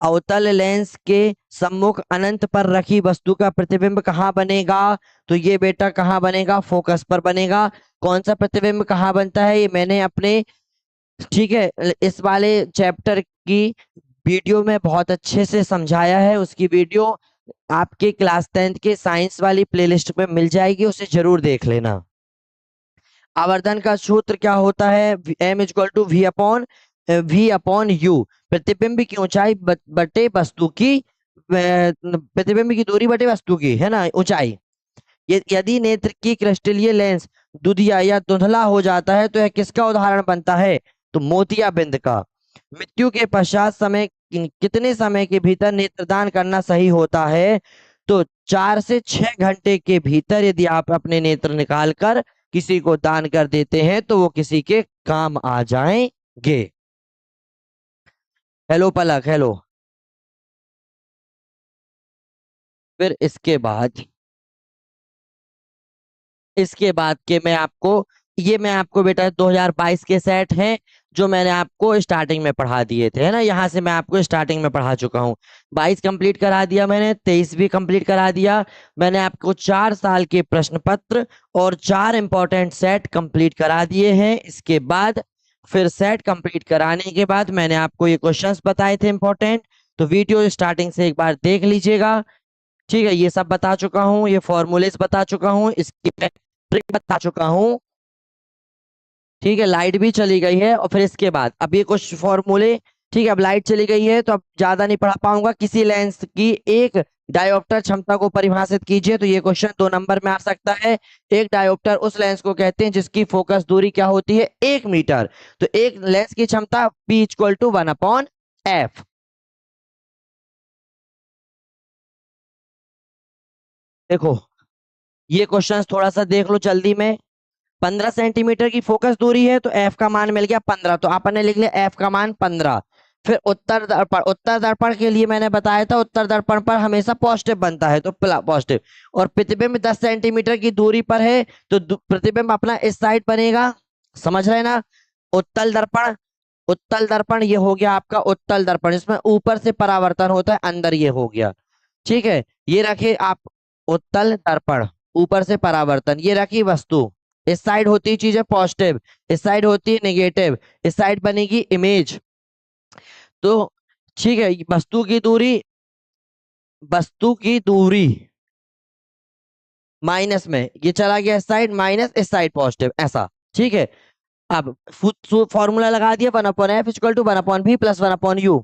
अवतल लेंस के सम्मुख अनंत पर रखी वस्तु का प्रतिबिंब कहाँ बनेगा? तो ये बेटा कहाँ बनेगा? फोकस पर बनेगा। कौन सा प्रतिबिंब कहाँ बनता है? ये मैंने अपने, ठीक है, इस वाले चैप्टर की वीडियो में बहुत अच्छे से समझाया है। उसकी वीडियो आपके क्लास 10th के साइंस वाली प्लेलिस्ट में मिल जाएगी, उसे जरूर देख लेना। आवर्धन का सूत्र क्या होता है? m = v/u। प्रतिबिंब की ऊंचाई बटे वस्तु की, प्रतिबिंब की दूरी बटे वस्तु की, है ना, ऊंचाई। यदि नेत्र की क्रिस्टलीय लेंस दुधिया या धुंधला हो जाता है तो यह किसका उदाहरण बनता है? तो मोतियाबिंद का। मृत्यु के पश्चात कितने समय के भीतर नेत्रदान करना सही होता है? तो 4 से 6 घंटे के भीतर यदि आप अपने नेत्र निकाल कर किसी को दान कर देते हैं तो वो किसी के काम आ जाएंगे। हेलो पलक, हेलो। फिर इसके बाद के मैं आपको ये मैं आपको बेटा 2022 के सेट हैं जो मैंने आपको स्टार्टिंग में पढ़ा दिए थे, है ना। यहाँ से मैं आपको स्टार्टिंग में पढ़ा चुका हूँ। 22 कंप्लीट करा दिया मैंने, 23 भी कंप्लीट करा दिया मैंने आपको। 4 साल के प्रश्न पत्र और 4 इंपॉर्टेंट सेट कंप्लीट करा दिए हैं। इसके बाद फिर सेट कंप्लीट कराने के बाद मैंने आपको ये क्वेश्चंस बताए थे इंपॉर्टेंट, तो वीडियो स्टार्टिंग से एक बार देख लीजिएगा। ठीक है, ये सब बता चुका हूँ, ये फॉर्मूलेस बता चुका हूँ, इसकी ट्रिक बता चुका हूँ। ठीक है, लाइट भी चली गई है। और फिर इसके बाद अब ये कुछ फॉर्मूले, ठीक है। अब लाइट चली गई है तो अब ज्यादा नहीं पढ़ा पाऊंगा। किसी लेंस की एक डायोप्टर क्षमता को परिभाषित कीजिए, तो ये क्वेश्चन 2 नंबर में आ सकता है। एक डायोप्टर उस लेंस को कहते हैं जिसकी फोकस दूरी क्या होती है, 1 मीटर। तो एक लेंस की क्षमता P = 1/f। देखो ये क्वेश्चन थोड़ा सा देख लो जल्दी में। 15 सेंटीमीटर की फोकस दूरी है तो एफ का मान मिल गया 15, तो आपने लिख लिया एफ का मान 15। फिर उत्तर दर्पण के लिए मैंने बताया था उत्तर दर्पण पर हमेशा पॉजिटिव बनता है, तो पॉजिटिव। और प्रतिबिंब 10 सेंटीमीटर की दूरी पर है तो प्रतिबिंब अपना इस साइड बनेगा, समझ रहे ना। उत्तल दर्पण, उत्तल दर्पण ये हो गया आपका उत्तल दर्पण, इसमें ऊपर से परावर्तन होता है, अंदर ये हो गया। ठीक है, ये रखे आप उत्तल दर्पण, ऊपर से परावर्तन, ये रखी वस्तु। इस साइड होती है चीजें पॉजिटिव, इस साइड होती है नेगेटिव, इस साइड बनेगी इमेज। तो ठीक है, वस्तु की दूरी, वस्तु की दूरी माइनस में, ये चला गया इस साइड माइनस, इस साइड पॉजिटिव, ऐसा। ठीक है, अब फॉर्मूला लगा दिया 1/f = 1/v + 1/u।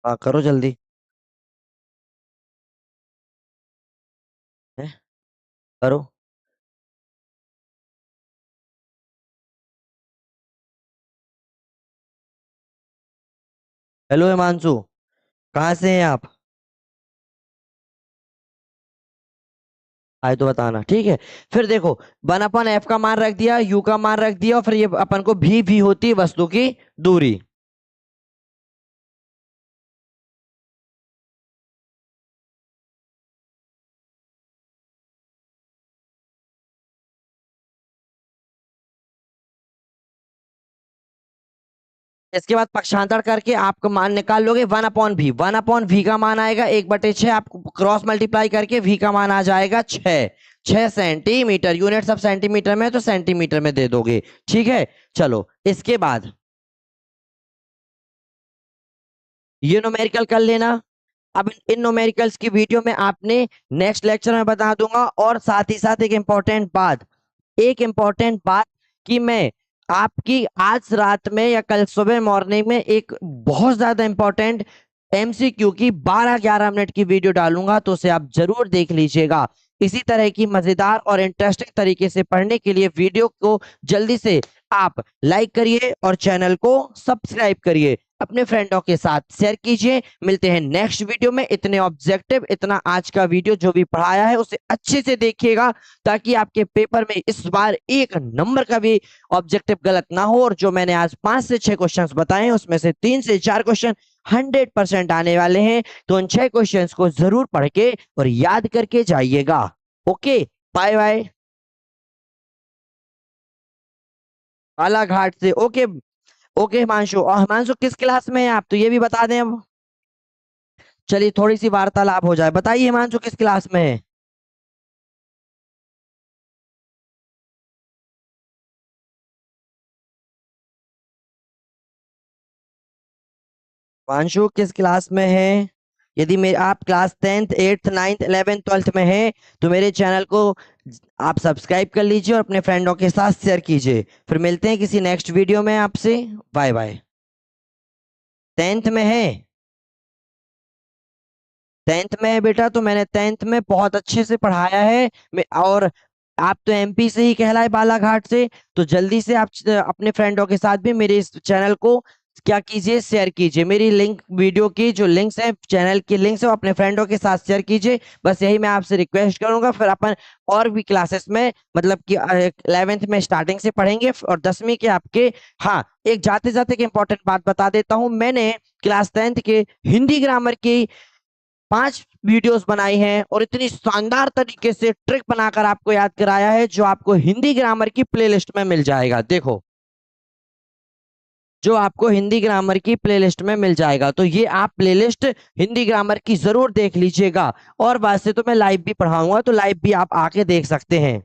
हाँ करो जल्दी है? करो। हेलो हिमांशु, कहाँ से हैं आप? आए तो बताना, ठीक है। फिर देखो 1/f का मान रख दिया, u का मान रख दिया, और फिर ये अपन को v होती है वस्तु की दूरी। इसके बाद पक्षांतर करके आपका मान निकाल लोगे 1/v। 1/v का मान आएगा 1/6, आप क्रॉस मल्टीप्लाई करके v का मान आ जाएगा 6। 6 सेंटीमीटर, यूनिट सब सेंटीमीटर में है तो सेंटीमीटर में दे दोगे। ठीक है, चलो इसके बाद ये न्यूमेरिकल कर लेना। अब इन न्यूमेरिकल्स की वीडियो में आपने नेक्स्ट लेक्चर में बता दूंगा। और साथ ही साथ एक इंपॉर्टेंट बात कि मैं आपकी आज रात में या कल सुबह मॉर्निंग में एक बहुत ज्यादा इंपॉर्टेंट एमसीक्यू की 12-11 मिनट की वीडियो डालूंगा, तो उसे आप जरूर देख लीजिएगा। इसी तरह की मजेदार और इंटरेस्टिंग तरीके से पढ़ने के लिए वीडियो को जल्दी से आप लाइक करिए और चैनल को सब्सक्राइब करिए, अपने फ्रेंडों के साथ शेयर कीजिए। मिलते हैं नेक्स्ट वीडियो में। इतने ऑब्जेक्टिव, इतना आज का वीडियो जो भी पढ़ाया है उसे अच्छे से देखिएगा, ताकि आपके पेपर में इस बार 1 नंबर का भी ऑब्जेक्टिव गलत ना हो। और जो मैंने आज 5 से 6 क्वेश्चंस बताए हैं उसमें से 3 से 4 क्वेश्चन 100% आने वाले हैं, तो उन 6 क्वेश्चंस को जरूर पढ़ के और याद करके जाइएगा। Okay, bye bye. बालाघाट से, ओके। ओके हिमांशु, और हिमांशु किस क्लास में है आप, तो ये भी बता दें अब। चलिए थोड़ी सी वार्तालाप हो जाए, बताइए हिमांशु किस क्लास में है? हिमांशु किस क्लास में है? यदि मेरे आप class 10th 8th 9th 11th 12th में है तो मेरे चैनल को आप सब्सक्राइब कर लीजिए और अपने फ्रेंडों के साथ शेयर कीजिए। फिर मिलते हैं किसी नेक्स्ट वीडियो में आपसे। Bye bye. 10th में है? 10th में है बेटा, तो मैंने 10th में बहुत अच्छे से पढ़ाया है। और आप तो एमपी से ही कहलाए, बालाघाट से। तो जल्दी से आप अपने फ्रेंडों के साथ भी मेरे इस चैनल को क्या कीजिए, शेयर कीजिए मेरी लिंक, वीडियो की जो लिंक्स है, चैनल की लिंक्स है, वो अपने फ्रेंडों के साथ शेयर कीजिए। बस यही मैं आपसे रिक्वेस्ट करूंगा। फिर अपन और भी क्लासेस में, मतलब कि 11th में स्टार्टिंग से पढ़ेंगे और 10वीं के आपके। हाँ, एक जाते जाते की इंपॉर्टेंट बात बता देता हूं, मैंने क्लास 10th के हिंदी ग्रामर की 5 वीडियोस बनाई हैं और इतनी शानदार तरीके से ट्रिक बनाकर आपको याद कराया है, जो आपको हिंदी ग्रामर की प्लेलिस्ट में मिल जाएगा। देखो, जो आपको हिंदी ग्रामर की प्लेलिस्ट में मिल जाएगा, तो ये आप प्लेलिस्ट हिंदी ग्रामर की जरूर देख लीजिएगा। और बात से तो मैं लाइव भी पढ़ाऊंगा, तो लाइव भी आप आके देख सकते हैं।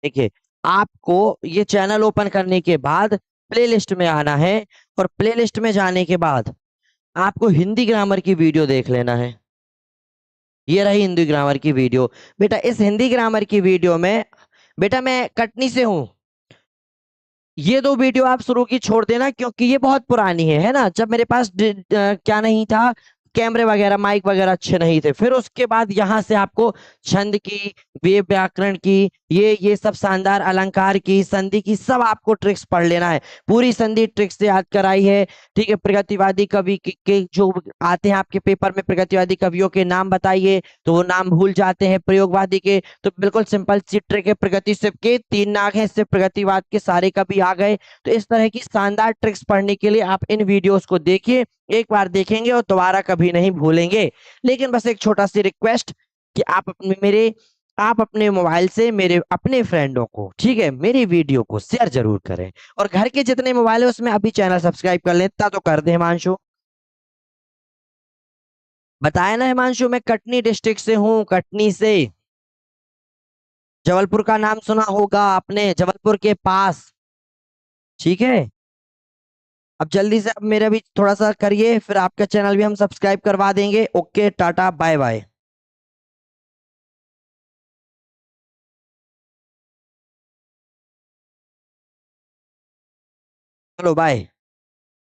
देखिए, आपको ये चैनल ओपन करने के बाद प्लेलिस्ट में आना है, और प्लेलिस्ट में जाने के बाद आपको हिंदी ग्रामर की वीडियो देख लेना है। ये रही हिंदी ग्रामर की वीडियो। बेटा, इस हिंदी ग्रामर की वीडियो में, बेटा मैं कटनी से हूं, ये दो वीडियो आप शुरू की छोड़ देना, क्योंकि ये बहुत पुरानी है ना। जब मेरे पास क्या नहीं था, कैमरे वगैरह, माइक वगैरह अच्छे नहीं थे। फिर उसके बाद यहाँ से आपको छंद की, वे व्याकरण की, ये सब शानदार अलंकार की, संधि की, सब आपको ट्रिक्स पढ़ लेना है। पूरी संधि ट्रिक्स से याद कराई है। ठीक है, प्रगतिवादी कवि के जो आते हैं आपके पेपर में, प्रगतिवादी कवियों के नाम बताइए, तो वो नाम भूल जाते हैं। प्रयोगवादी के तो बिल्कुल सिंपल सी ट्रिक है, प्रगति शिव के 3 नाग हैं, इससे प्रगतिवाद के सारे कवि आ गए। तो इस तरह की शानदार ट्रिक्स पढ़ने के लिए आप इन वीडियोस को देखिए। एक बार देखेंगे और दोबारा कभी नहीं भूलेंगे। लेकिन बस एक छोटा सी रिक्वेस्ट, कि आप अपने मोबाइल से मेरे अपने फ्रेंडों को, ठीक है, मेरी वीडियो को शेयर जरूर करें। और घर के जितने मोबाइल है उसमें अभी चैनल सब्सक्राइब कर लें, इतना तो कर दे हिमांशु। बताया ना हिमांशु, मैं कटनी डिस्ट्रिक्ट से हूँ, कटनी से। जबलपुर का नाम सुना होगा आपने, जबलपुर के पास। ठीक है, अब जल्दी से अब मेरा भी थोड़ा सा करिए, फिर आपका चैनल भी हम सब्सक्राइब करवा देंगे। ओके, टाटा, बाय बाय। चलो बाय।